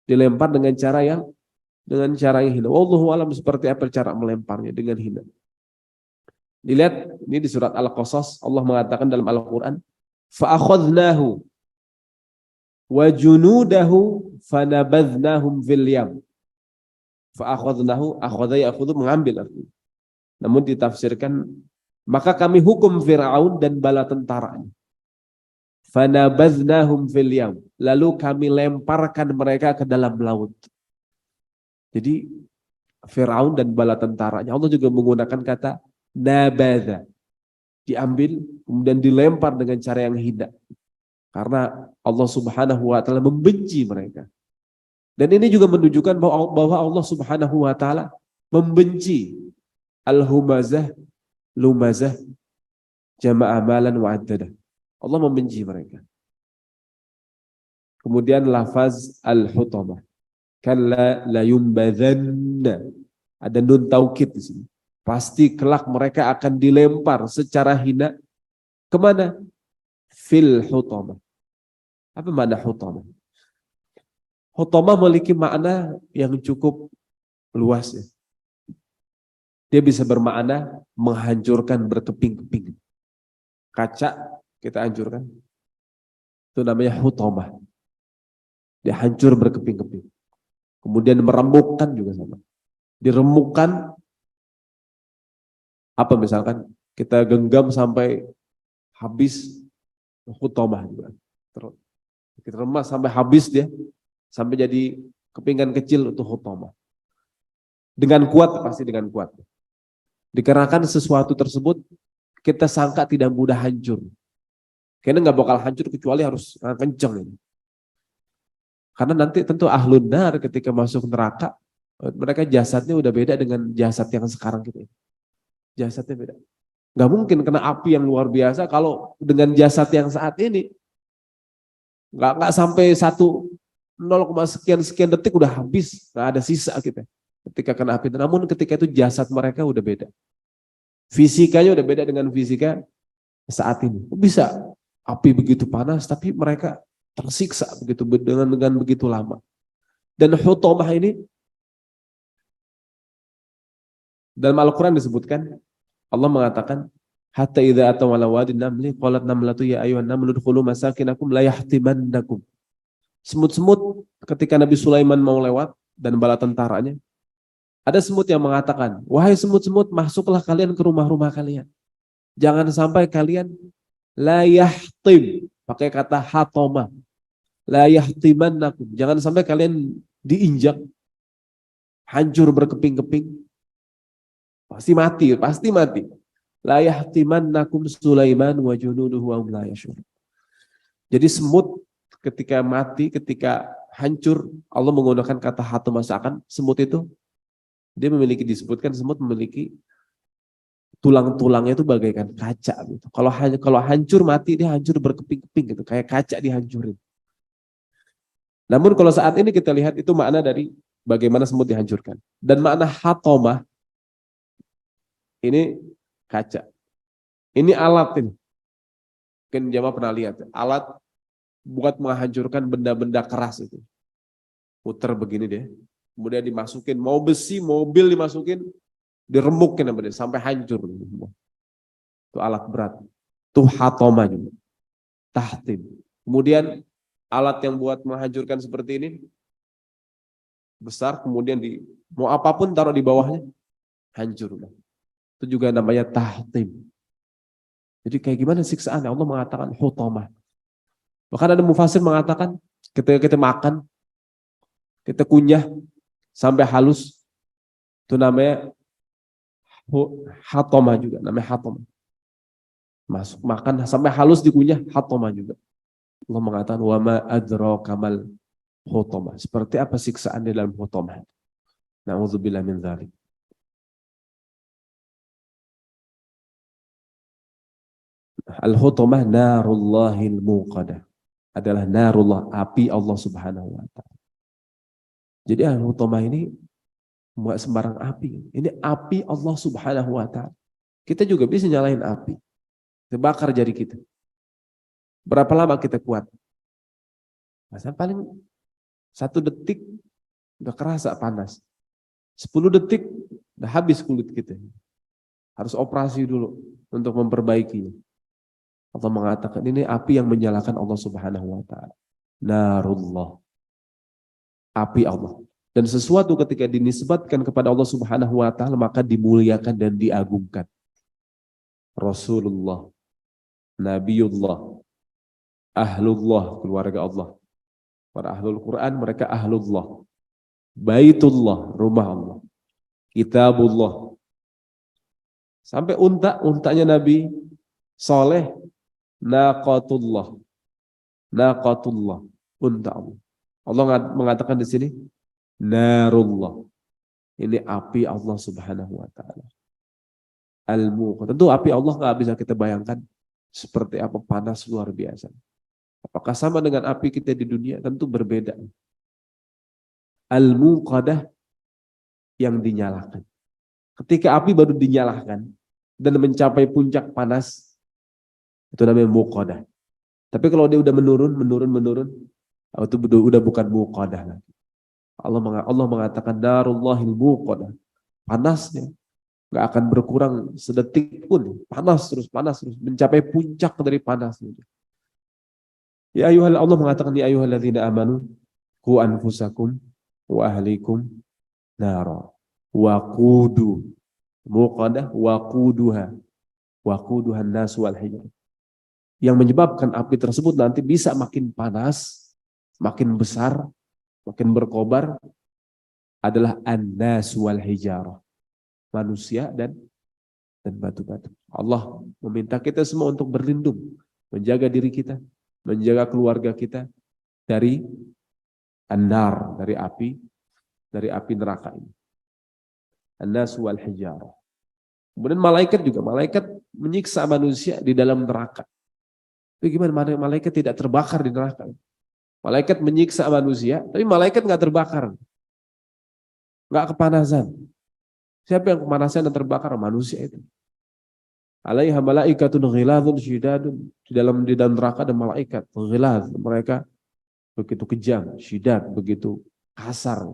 Dilempar dengan cara yang hina. Wallahu a'lam seperti apa cara melemparnya dengan hina. Dilihat ini di surat Al-Qasas, Allah mengatakan dalam Al-Qur'an, fa akhadnahu wa junudahu fanabadhnahum fil yam. Fa akhadnahu, akhadha ya'khudhu, mengambil artinya. Namun ditafsirkan, maka kami hukum Fir'aun dan bala tentaranya. Fanabadhnahum fil yam, lalu kami lemparkan mereka ke dalam laut. Jadi Fir'aun dan bala tentaranya, Allah juga menggunakan kata nabadha, diambil kemudian dilempar dengan cara yang hina, karena Allah Subhanahu wa ta'ala membenci mereka. Dan ini juga menunjukkan bahwa Allah Subhanahu wa ta'ala membenci al-humazah, lumazah, jama'a malan wa addadah. Allah membenci mereka. Kemudian lafaz al-hutamah, kalla la yumbadzanna, ada nun taukid di sini. Pasti kelak mereka akan dilempar secara hina Kemana? Fil hutamah. Apa makna hutamah? Hutamah memiliki makna yang cukup luas ya. Dia bisa bermakna menghancurkan berkeping-keping. Kaca kita hancurkan. Itu namanya hutamah. Dia hancur berkeping-keping. Kemudian meremukkan juga sama. Diremukkan, apa misalkan kita genggam sampai habis, hutamah juga. Kita remas sampai habis dia, sampai jadi kepingan kecil untuk hutamah. Dengan kuat, pasti dengan kuat. Dikarenakan sesuatu tersebut kita sangka tidak mudah hancur. Karena nggak bakal hancur kecuali harus kenceng. Karena nanti tentu ahlun nar ketika masuk neraka, mereka jasadnya udah beda dengan jasad yang sekarang kita. Jasadnya beda. Nggak mungkin kena api yang luar biasa kalau dengan jasad yang saat ini nggak sampai 0,sekian detik udah habis, nggak ada sisa kita ketika kena api. Namun ketika itu jasad mereka udah beda. Fisikanya udah beda dengan fisika saat ini. Bisa api begitu panas tapi mereka tersiksa begitu dengan begitu lama. Dan hutamah ini dalam Al-Quran disebutkan, Allah mengatakan, hatta idza ataw ala wadin namli qalat namlatu ya ayyuhan namlu udkhulu masakinakum la yahtimannakum. Semut-semut ketika Nabi Sulaiman mau lewat dan bala tentaranya, ada semut yang mengatakan, wahai semut-semut, masuklah kalian ke rumah-rumah kalian. Jangan sampai kalian la yahtim, pakai kata hatoma. La yahtimannakum. Jangan sampai kalian diinjak, hancur berkeping-keping. Pasti mati, pasti mati. La yahtimannakum Sulaiman wa junuduhu wa hum la yash'urun. Jadi semut ketika mati, ketika hancur, Allah menggunakan kata hatoma, seakan semut itu dia memiliki, disebutkan semut memiliki tulang-tulangnya itu bagaikan kaca gitu. Kalau hancur mati dia hancur berkeping-keping gitu, kayak kaca dihancurin. Namun kalau saat ini kita lihat itu makna dari bagaimana semut dihancurkan. Dan makna hatoma ini kaca. Ini alat ini. Mungkin jamaah pernah lihat alat buat menghancurkan benda-benda keras itu. Puter begini deh. Kemudian dimasukin, mau besi, mobil dimasukin, diremukin sama dia sampai hancur. Itu alat berat. Itu hatoma juga. Tahtim. Kemudian alat yang buat menghancurkan seperti ini besar, kemudian mau apapun taruh di bawahnya hancur. Itu juga namanya tahtim. Jadi kayak gimana siksaan? Allah mengatakan hutamah. Bahkan ada mufasir mengatakan ketika kita makan, kita kunyah sampai halus, itu namanya hatamah juga, namanya hatamah. Masuk makan sampai halus dikunyah, hatamah juga. Allah mengatakan wa ma adraka mal hutamah. Seperti apa siksaan di dalam hutamah? Na'udzubillah min dzalik. Al-hutamah narullahil muqadah. Adalah narullah, api Allah Subhanahu wa taala. Jadi al-hutamah ini bukan sembarang api. Ini api Allah Subhanahu wa taala. Kita juga bisa nyalain api. Terbakar jari kita. Berapa lama kita kuat? Masa paling 1 detik udah kerasa panas. 10 detik udah habis kulit kita. Harus operasi dulu untuk memperbaikinya. Allah mengatakan ini api yang menyalakan Allah Subhanahu wa taala. Narullah. Api Allah. Dan sesuatu ketika dinisbatkan kepada Allah Subhanahu wa taala maka dimuliakan dan diagungkan. Rasulullah, Nabiullah, Ahlullah, keluarga Allah. Para ahlul Quran mereka ahlullah. Baitullah, rumah Allah. Kitabullah. Sampai untanya Nabi Saleh, naqatullah. Naqatullah, unta Allah. Allah mengatakan di sini narullah. Ini api Allah Subhanahu wa taala. Al-Muqad. Tentu api Allah nggak bisa kita bayangkan seperti apa, panas luar biasa. Apakah sama dengan api kita di dunia? Tentu berbeda. Al-Muqadah yang dinyalakan. Ketika api baru dinyalakan dan mencapai puncak panas, Itu namanya muqadah. Tapi kalau dia udah menurun, itu udah bukan muqadah lagi. Allah mengatakan narullahil muqadah. Panasnya nggak akan berkurang sedetik pun, panas terus, mencapai puncak dari panasnya. Ya Allah mengatakan ya ayyuhalladzina amanu qu anfusakum wa ahlikum nara waqudu muqadah waquduhan nas wal hijar. Yang menyebabkan api tersebut nanti bisa makin panas, makin besar, makin berkobar adalah an-nas wal hijarah. Manusia dan batu-batu. Allah meminta kita semua untuk berlindung, menjaga diri kita, menjaga keluarga kita dari an-nar, dari api neraka ini. An-nas wal hijarah. Kemudian malaikat menyiksa manusia di dalam neraka. Tapi gimana malaikat tidak terbakar di neraka? Malaikat menyiksa manusia, tapi malaikat nggak terbakar, nggak kepanasan. Siapa yang kepanasan dan terbakar? Manusia itu. Alaiha malaikatun ghiladzun syidadun. Di dalam neraka ada malaikat ghilaz, mereka begitu kejam, syidad, begitu kasar.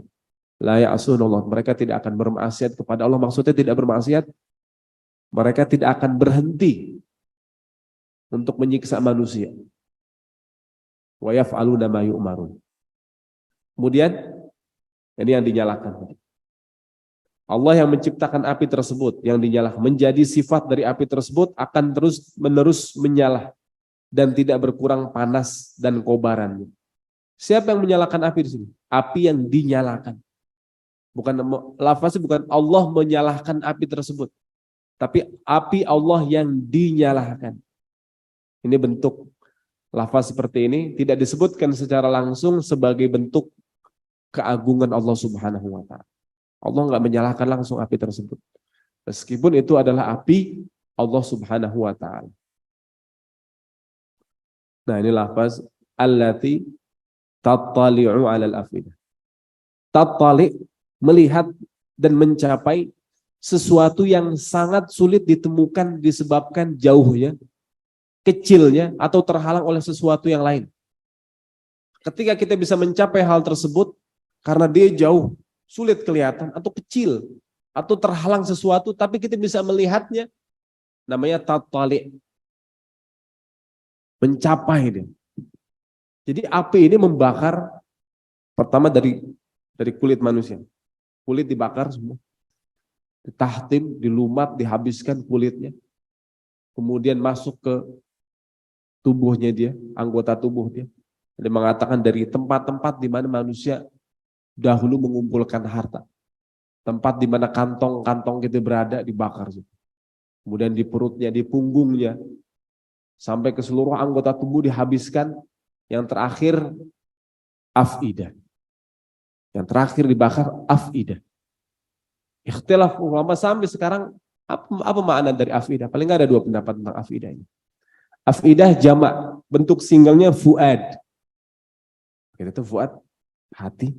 La ya'sunallah, mereka tidak akan bermaksiat kepada Allah. Maksudnya tidak bermaksiat, mereka tidak akan berhenti untuk menyiksa manusia. Wa yaf'aluna ma yu'marun. Kemudian ini yang dinyalakan. Allah yang menciptakan api tersebut yang dinyalakan, menjadi sifat dari api tersebut akan terus-menerus menyala dan tidak berkurang panas dan kobarannya. Siapa yang menyalakan api di sini? Api yang dinyalakan. Bukan lafaznya bukan Allah menyalakan api tersebut, tapi api Allah yang dinyalakan. Ini bentuk lafaz seperti ini tidak disebutkan secara langsung sebagai bentuk keagungan Allah Subhanahu wa taala. Allah nggak menyalahkan langsung api tersebut. Meskipun itu adalah api Allah Subhanahu wa taala. Nah, ini lafaz allati tattali'u 'alal afidah. Tattali' melihat dan mencapai sesuatu yang sangat sulit ditemukan disebabkan jauhnya, kecilnya atau terhalang oleh sesuatu yang lain. Ketika kita bisa mencapai hal tersebut karena dia jauh, sulit kelihatan atau kecil atau terhalang sesuatu tapi kita bisa melihatnya, namanya tattali', mencapai dia. Jadi api ini membakar pertama dari kulit manusia. Kulit dibakar semua. Ditahtim, dilumat, dihabiskan kulitnya. Kemudian masuk ke tubuhnya dia, anggota tubuh dia. Dia mengatakan dari tempat-tempat di mana manusia dahulu mengumpulkan harta. Tempat di mana kantong-kantong kita berada dibakar. Kemudian di perutnya, di punggungnya, sampai ke seluruh anggota tubuh dihabiskan. Yang terakhir afidah. Yang terakhir dibakar afidah. Ikhtilaf ulama sampai sekarang apa makna dari afidah? Paling nggak ada dua pendapat tentang afidah ini. Afidah jamak, bentuk singlenya fuad. Itu fuad, hati.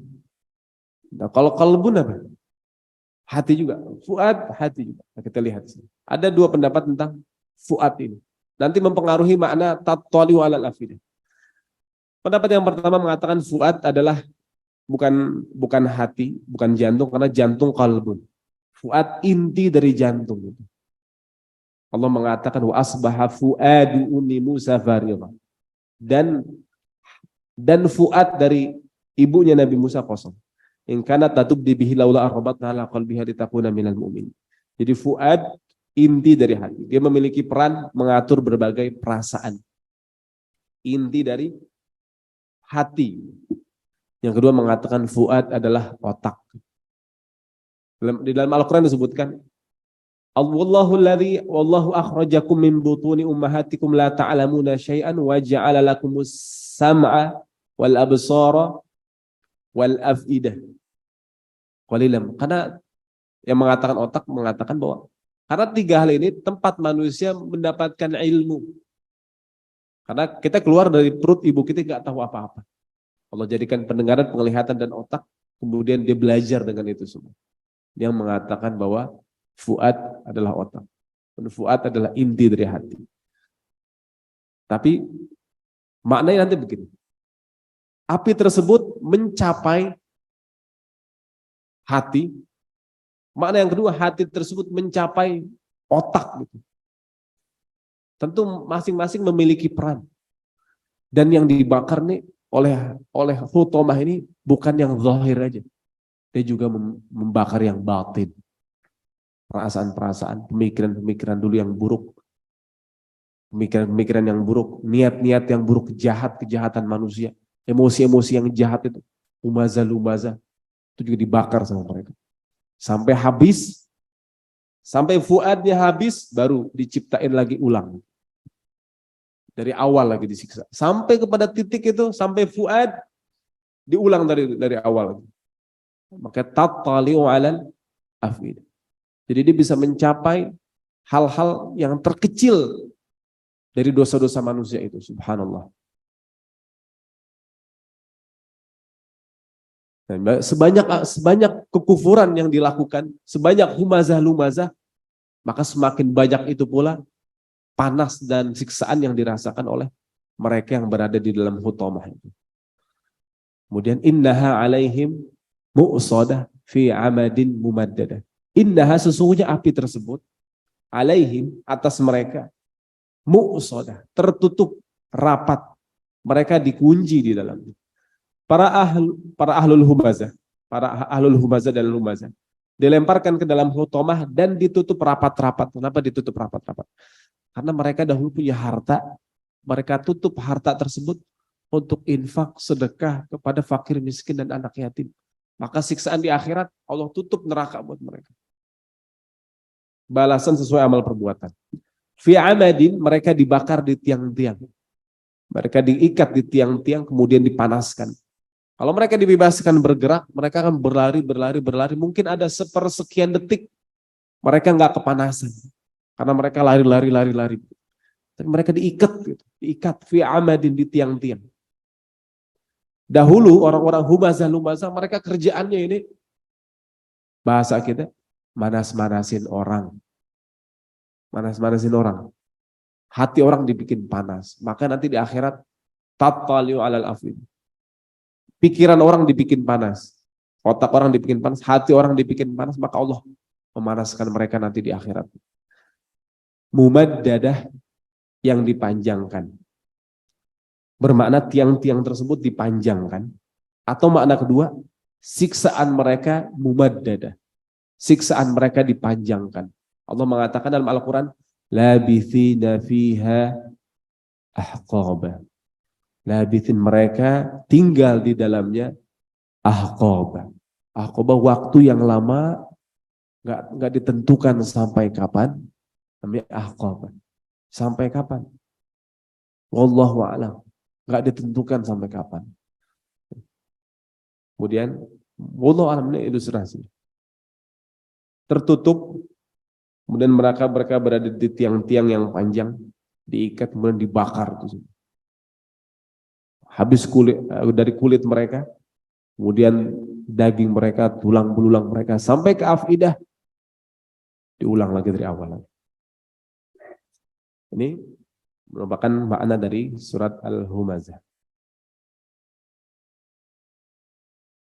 Nah, kalau qalbun apa? Hati juga. Fuad, hati juga. Nah, kita lihat sini. Ada dua pendapat tentang fuad ini. Nanti mempengaruhi makna tattali'u 'alal afidah. Pendapat yang pertama mengatakan fuad adalah bukan hati, bukan jantung, karena jantung qalbun. Fuad inti dari jantung. Allah mengatakan wa asbaha fuadu ummi Musa farigha. Dan fuad dari ibunya Nabi Musa kosong. In kanat tatubdi bihi laula arbatna ala qalbiha litakuna minal mu'minin. Jadi fuad inti dari hati. Dia memiliki peran mengatur berbagai perasaan. Inti dari hati. Yang kedua mengatakan fuad adalah otak. Di dalam Al-Quran disebutkan Wallahu akhrajakum min butuni ummahatikum la ta'lamuna syai'an wa ja'ala lakumus sam'a wal absara wal af'idah. Qalilan. Karena yang mengatakan otak mengatakan bahwa karena tiga hal ini tempat manusia mendapatkan ilmu. Karena kita keluar dari perut ibu kita nggak tahu apa-apa. Allah jadikan pendengaran, penglihatan dan otak, kemudian dia belajar dengan itu semua. Dia mengatakan bahwa fuad adalah otak. Dan fuad adalah inti dari hati. Tapi maknanya nanti begini. Api tersebut mencapai hati. Makna yang kedua, hati tersebut mencapai otak. Gitu. Tentu masing-masing memiliki peran. Dan yang dibakar nih oleh hutomah ini bukan yang zahir aja. Dia juga membakar yang batin. Perasaan-perasaan, pemikiran-pemikiran dulu yang buruk. Pemikiran-pemikiran yang buruk, niat-niat yang buruk, kejahatan manusia. Emosi-emosi yang jahat itu. Lumazah, itu juga dibakar sama mereka. Sampai habis, sampai fuadnya habis, baru diciptain lagi ulang. Dari awal lagi disiksa. Sampai kepada titik itu, sampai fuad, diulang dari awal. Maka tattali'u alal afid. Jadi dia bisa mencapai hal-hal yang terkecil dari dosa-dosa manusia itu. Subhanallah. Dan sebanyak kekufuran yang dilakukan, sebanyak lumazah, maka semakin banyak itu pula panas dan siksaan yang dirasakan oleh mereka yang berada di dalam hutomah itu. Kemudian innaha alaihim mu'sadah fi amadin mumaddadah. Innaha sesungguhnya api tersebut alaihim atas mereka mu'sadah, tertutup rapat. Mereka dikunci di dalamnya. Para ahlul humazah dan lumazah dilemparkan ke dalam hutomah dan ditutup rapat-rapat. Kenapa ditutup rapat-rapat? Karena mereka dahulu punya harta, mereka tutup harta tersebut untuk infak, sedekah kepada fakir miskin dan anak yatim. Maka siksaan di akhirat Allah tutup neraka buat mereka. Balasan sesuai amal perbuatan. Fi amadin, mereka dibakar di tiang-tiang. Mereka diikat di tiang-tiang kemudian dipanaskan. Kalau mereka dibebaskan bergerak, mereka akan berlari. Mungkin ada sepersekian detik mereka nggak kepanasan. Karena mereka lari. Tapi mereka diikat fi amadin di tiang-tiang. Dahulu orang-orang lumazah mereka kerjaannya ini, bahasa kita, manas-manasin orang. Hati orang dibikin panas. Maka nanti di akhirat, tattali'u alal afid. Pikiran orang dibikin panas. Otak orang dibikin panas. Hati orang dibikin panas. Maka Allah memanaskan mereka nanti di akhirat. Mumaddadah, yang dipanjangkan. Bermakna tiang-tiang tersebut dipanjangkan. Atau makna kedua, siksaan mereka mumaddadah. Siksaan mereka dipanjangkan. Allah mengatakan dalam Al-Quran, labithina fiha ahqaba. Labithin, mereka tinggal di dalamnya ahqaba. Ahqaba, waktu yang lama, nggak ditentukan sampai kapan. Namanya ahqaba. Sampai kapan? Wallahu a'lam. Nggak ditentukan sampai kapan. Kemudian, wallahu a'lam, ini ilustrasi. Tertutup, kemudian mereka berada di tiang-tiang yang panjang, diikat, kemudian dibakar. Habis dari kulit mereka, kemudian daging mereka, tulang belulang mereka, sampai ke afidah, diulang lagi dari awal. Ini merupakan makna dari surat Al-Humazah.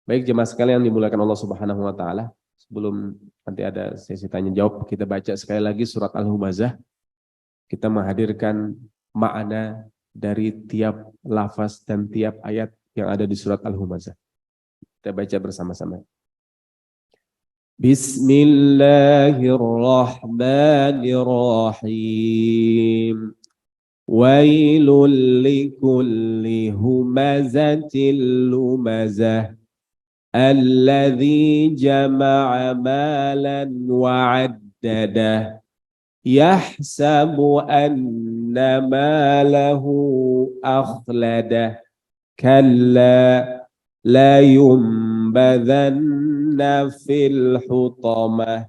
Baik jemaah sekalian dimuliakan Allah Subhanahu wa taala, sebelum nanti ada sesi tanya jawab, kita baca sekali lagi surat Al-Humazah. Kita menghadirkan makna dari tiap lafaz dan tiap ayat yang ada di surat Al-Humazah. Kita baca bersama-sama. Bismillahirrahmanirrahim. Wailul likulli humazatil lumazah. Alladzi jama'a malan wa'addadah. Yahsabu anna malahu akhladah. Kalla la yumbadhanna fil hutamah.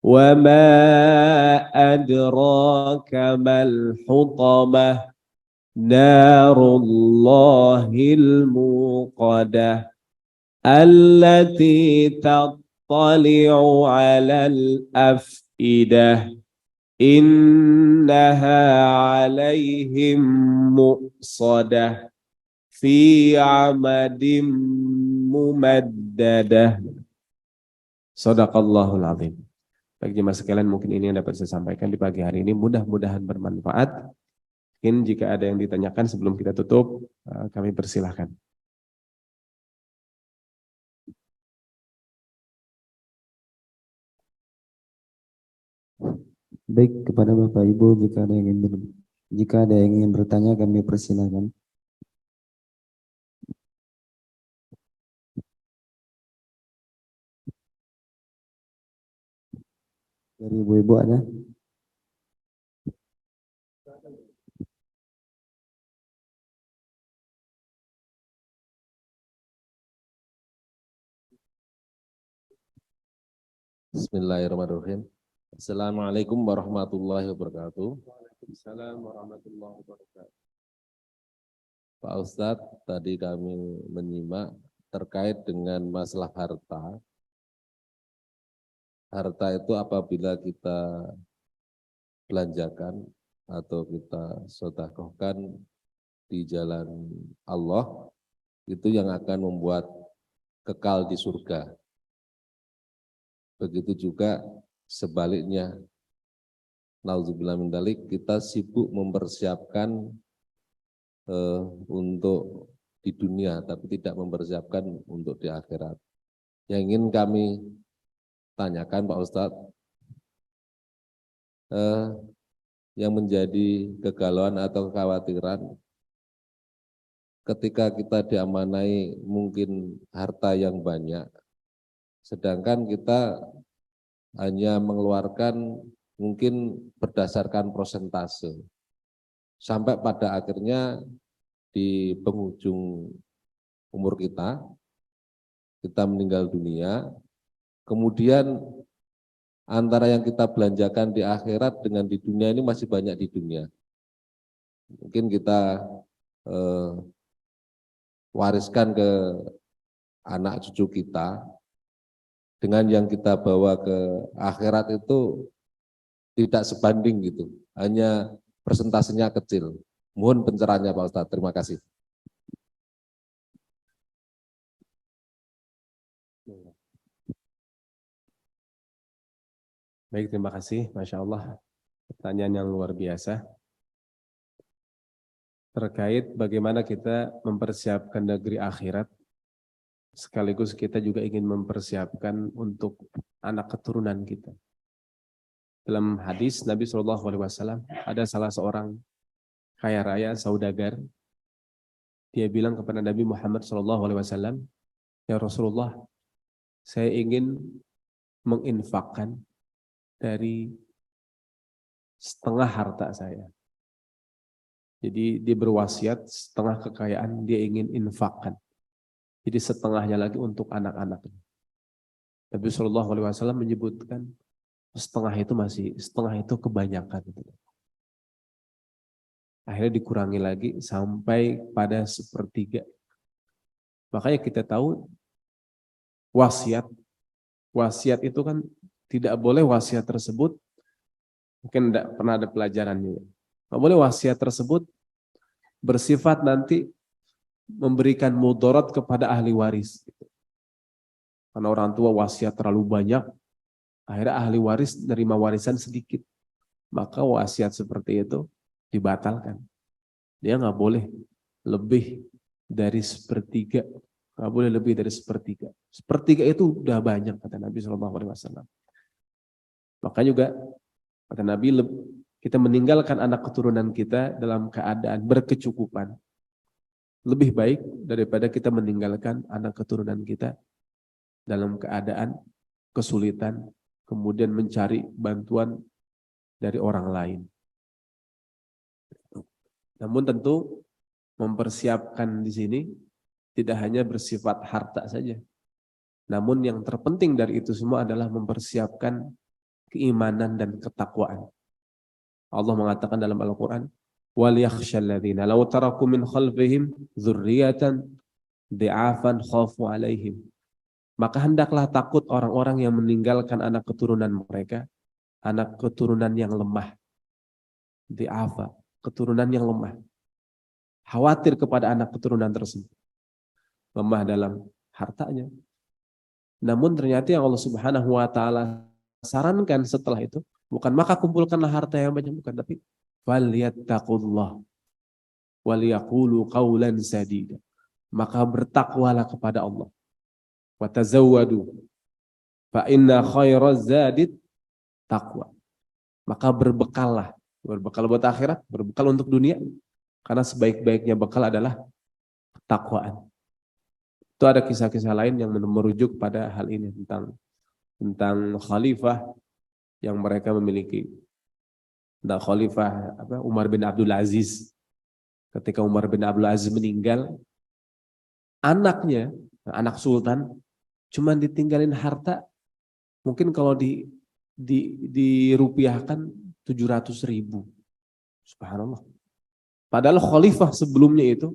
Wa ma adraka mal hutamah. Narullahil muqadah. Allati tattali'u 'alal afidah. innaha 'alaihim muqsadah fi 'amadim mumaddadah. Shadaqallahul azim. Bagi jemaah sekalian, mungkin ini yang dapat saya sampaikan di pagi hari ini. Mudah-mudahan bermanfaat. Mungkin jika ada yang ditanyakan sebelum kita tutup, kami persilahkan. Baik, kepada Bapak Ibu, jika ada yang ingin bertanya, kami persilakan. Dari Ibu-ibu ada? Bismillahirrahmanirrahim. Assalamualaikum warahmatullahi wabarakatuh. Waalaikumsalam warahmatullahi wabarakatuh. Pak Ustadz, tadi kami menyimak terkait dengan masalah harta. Harta itu apabila kita belanjakan atau kita sedekahkan di jalan Allah, itu yang akan membuat kekal di surga. Begitu juga sebaliknya, naudzubillah min dzalik, kita sibuk mempersiapkan untuk di dunia, tapi tidak mempersiapkan untuk di akhirat. Yang ingin kami tanyakan Pak Ustadz, yang menjadi kegalauan atau kekhawatiran ketika kita diamanai mungkin harta yang banyak, sedangkan kita hanya mengeluarkan mungkin berdasarkan persentase. Sampai pada akhirnya di penghujung umur kita meninggal dunia, kemudian antara yang kita belanjakan di akhirat dengan di dunia ini masih banyak di dunia. Mungkin kita wariskan ke anak cucu kita, dengan yang kita bawa ke akhirat itu tidak sebanding gitu, hanya persentasenya kecil. Mohon pencerahannya Pak Ustadz, terima kasih. Baik, terima kasih. Masya Allah, pertanyaan yang luar biasa. Terkait bagaimana kita mempersiapkan negeri akhirat, sekaligus kita juga ingin mempersiapkan untuk anak keturunan kita. Dalam hadis Nabi SAW, ada salah seorang kaya raya, saudagar. Dia bilang kepada Nabi Muhammad SAW, ya Rasulullah, saya ingin menginfakkan dari setengah harta saya. Jadi dia berwasiat setengah kekayaan dia ingin infakkan. Jadi setengahnya lagi untuk anak-anaknya. Nabi SAW menyebutkan setengah itu kebanyakan. Akhirnya dikurangi lagi sampai pada sepertiga. Makanya kita tahu wasiat itu kan tidak boleh wasiat tersebut, mungkin tidak pernah ada pelajarannya. Tidak boleh wasiat tersebut bersifat nanti memberikan mudarat kepada ahli waris. Karena orang tua wasiat terlalu banyak, akhirnya ahli waris menerima warisan sedikit. Maka wasiat seperti itu dibatalkan. Dia nggak boleh lebih dari sepertiga. Nggak boleh lebih dari sepertiga. Sepertiga itu udah banyak, kata Nabi SAW. Maka juga, kata Nabi, kita meninggalkan anak keturunan kita dalam keadaan berkecukupan. Lebih baik daripada kita meninggalkan anak keturunan kita dalam keadaan kesulitan, kemudian mencari bantuan dari orang lain. Namun tentu mempersiapkan di sini tidak hanya bersifat harta saja. Namun yang terpenting dari itu semua adalah mempersiapkan keimanan dan ketakwaan. Allah mengatakan dalam Al-Quran, وَلْيَخْشَ الَّذِينَ لَوْ تَرَكُوا مِنْ خَلْفِهِمْ ذُرِّيَّةً ضِعَافًا خَافُوا عَلَيْهِمْ. Maka hendaklah takut orang-orang yang meninggalkan anak keturunan mereka anak keturunan yang lemah. Di'afa, keturunan yang lemah. Khawatir kepada anak keturunan tersebut. Lemah dalam hartanya. Namun ternyata yang Allah Subhanahu wa taala sarankan setelah itu bukan maka kumpulkanlah harta yang banyak, bukan, tapi falyattaqullah waliyaqulu qawlan sadida. Maka bertakwalah kepada Allah. Wa tazawwadu fa inna khairaz zadid taqwa. Maka berbekallah, berbekal buat akhirat, berbekal untuk dunia, karena sebaik-baiknya bekal adalah takwaan. Itu ada kisah-kisah lain yang merujuk pada hal ini tentang khalifah yang mereka memiliki. Tentang khalifah Umar bin Abdul Aziz. Ketika Umar bin Abdul Aziz meninggal, anaknya, anak sultan, cuma ditinggalin harta, mungkin kalau dirupiahkan 700.000. Subhanallah. Padahal khalifah sebelumnya itu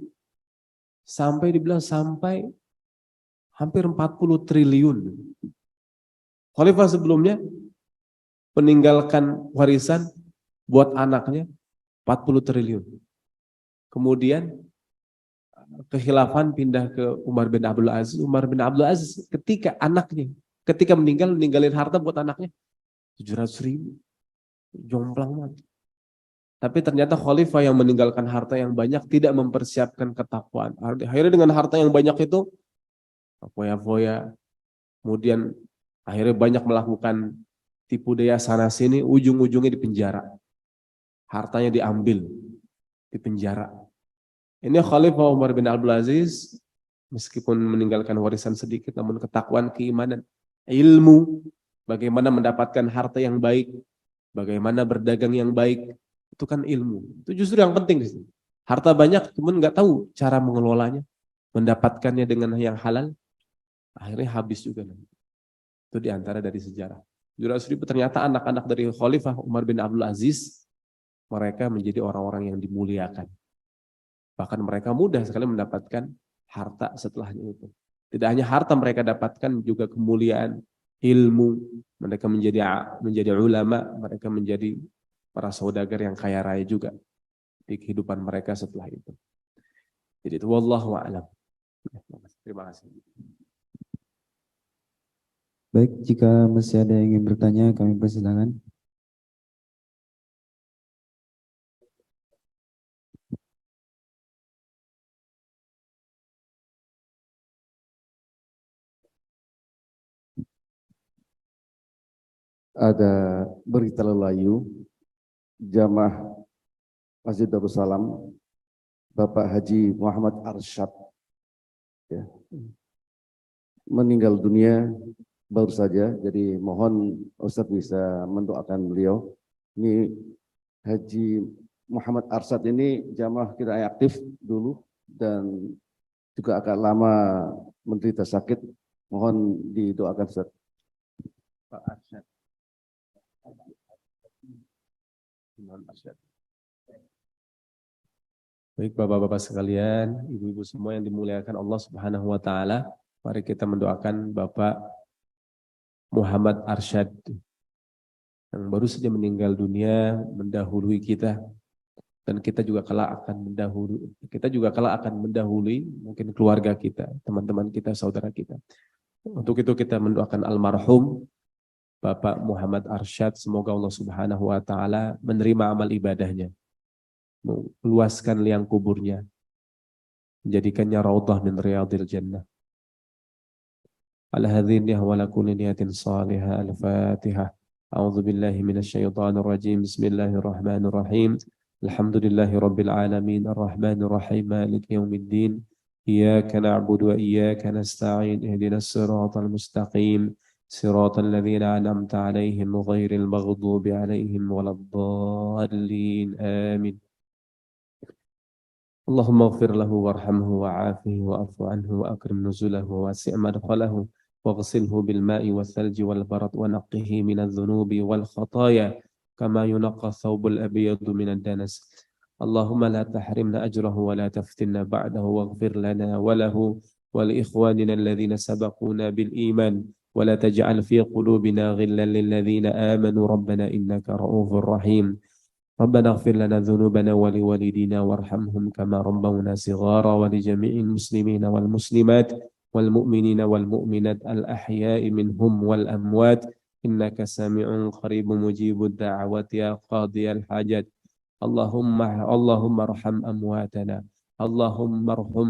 dibilang sampai hampir 40 triliun. Khalifah sebelumnya meninggalkan warisan buat anaknya 40 triliun. Kemudian kekhilafan pindah ke Umar bin Abdul Aziz. Umar bin Abdul Aziz ketika meninggal, ninggalin harta buat anaknya 700.000. Jomplang banget. Tapi ternyata khalifah yang meninggalkan harta yang banyak tidak mempersiapkan ketakwaan. Akhirnya dengan harta yang banyak itu foya-foya, kemudian akhirnya banyak melakukan tipu daya sana sini, ujung-ujungnya di penjara. Hartanya diambil, di penjara. Ini Khalifah Umar bin Abdul Aziz, meskipun meninggalkan warisan sedikit, namun ketakwaan, keimanan, ilmu, bagaimana mendapatkan harta yang baik, bagaimana berdagang yang baik, itu kan ilmu. Itu justru yang penting. Harta banyak, cuman nggak tahu cara mengelolanya, mendapatkannya dengan yang halal, akhirnya habis juga. Itu diantara dari sejarah. Jurasribu ternyata anak-anak dari Khalifah Umar bin Abdul Aziz, mereka menjadi orang-orang yang dimuliakan. Bahkan mereka mudah sekali mendapatkan harta setelahnya itu. Tidak hanya harta mereka dapatkan, juga kemuliaan, ilmu. Mereka menjadi ulama, mereka menjadi para saudagar yang kaya raya juga di kehidupan mereka setelah itu. Jadi itu wallahu a'lam. Terima kasih. Baik, jika masih ada yang ingin bertanya, kami persilakan. Ada berita layu jamaah Masjid Darussalam Bapak Haji Muhammad Arsyad ya, meninggal dunia baru saja. Jadi mohon Ustadz bisa mendoakan beliau. Ini Haji Muhammad Arsyad ini jamaah kita aktif dulu dan juga agak lama menderita sakit. Mohon didoakan Ustadz. Pak Arsyad. Baik Bapak-bapak sekalian, ibu-ibu semua yang dimuliakan Allah Subhanahu wa taala, mari kita mendoakan Bapak Muhammad Arsyad yang baru saja meninggal dunia, mendahului kita, dan kita juga kelak akan mendahului mungkin keluarga kita, teman-teman kita, saudara kita. Untuk itu kita mendoakan almarhum Bapak Muhammad Arsyad, semoga Allah Subhanahu wa taala menerima amal ibadahnya, meluaskan liang kuburnya, menjadikannya raudhah min riyadil jannah. Ala hadzin wa la kulli niyatin salihah. Al-Fatihah. A'udzu billahi minasy syaithanir rajim. Bismillahirrahmanirrahim. Alhamdulillahi rabbil alamin, arrahmanir rahim, maliki yaumiddin. Iyyaka na'budu wa iyyaka nasta'in. Ihdinas siratal mustaqim. صراط الذين أنعمت عليهم غير المغضوب عليهم ولا الضالين آمين. اللهم اغفر له وارحمه وعافه واعف عنه وأكرم نزله ووسع مدخله واغسله بالماء والثلج والبرد ونقه من الذنوب والخطايا كما ينقى الثوب الأبيض من الدنس. اللهم لا تحرمنا أجره ولا تفتنا بعده واغفر لنا وله ولإخواننا الذين سبقونا بالإيمان ولا تجعل في قلوبنا غلا للذين آمنوا ربنا إنك رؤوف رحيم ربنا اغفر لنا ذنوبنا ولوالدينا وارحمهم كما ربونا صغارا ولجميع المسلمين والمسلمات والمؤمنين والمؤمنات الأحياء منهم والأموات إنك سميع قريب مجيب الدعوات يا قاضي الحاجات اللهم ارحم أمواتنا اللهم ارحم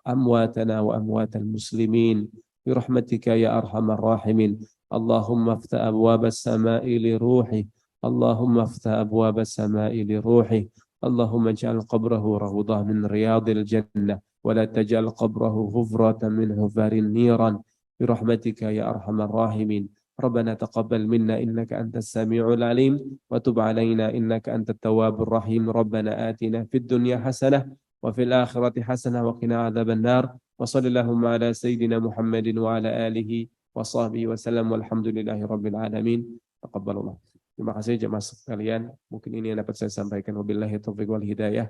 أمواتنا وأموات المسلمين برحمتك يا أرحم الراحمين اللهم افتح أبواب السماء لروحه اللهم افتح أبواب السماء لروحه اللهم اجعل قبره روضة من رياض الجنة ولا تجعل قبره غفرة من غفار النيران برحمتك يا أرحم الراحمين ربنا تقبل منا إنك أنت السميع العليم وتب علينا إنك أنت التواب الرحيم ربنا آتنا في الدنيا حسنة وفي الآخرة حسنة وقنا عذاب النار وصلى اللهم على سيدنا محمد وعلى آله وصحبه وسلم والحمد لله رب العالمين تقبل الله. Terima kasih jemaah sekalian. Mungkin ini yang dapat saya sampaikan. Wabillahi taufiq wal hidayah.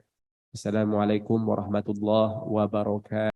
Assalamualaikum warahmatullahi wabarakatuh.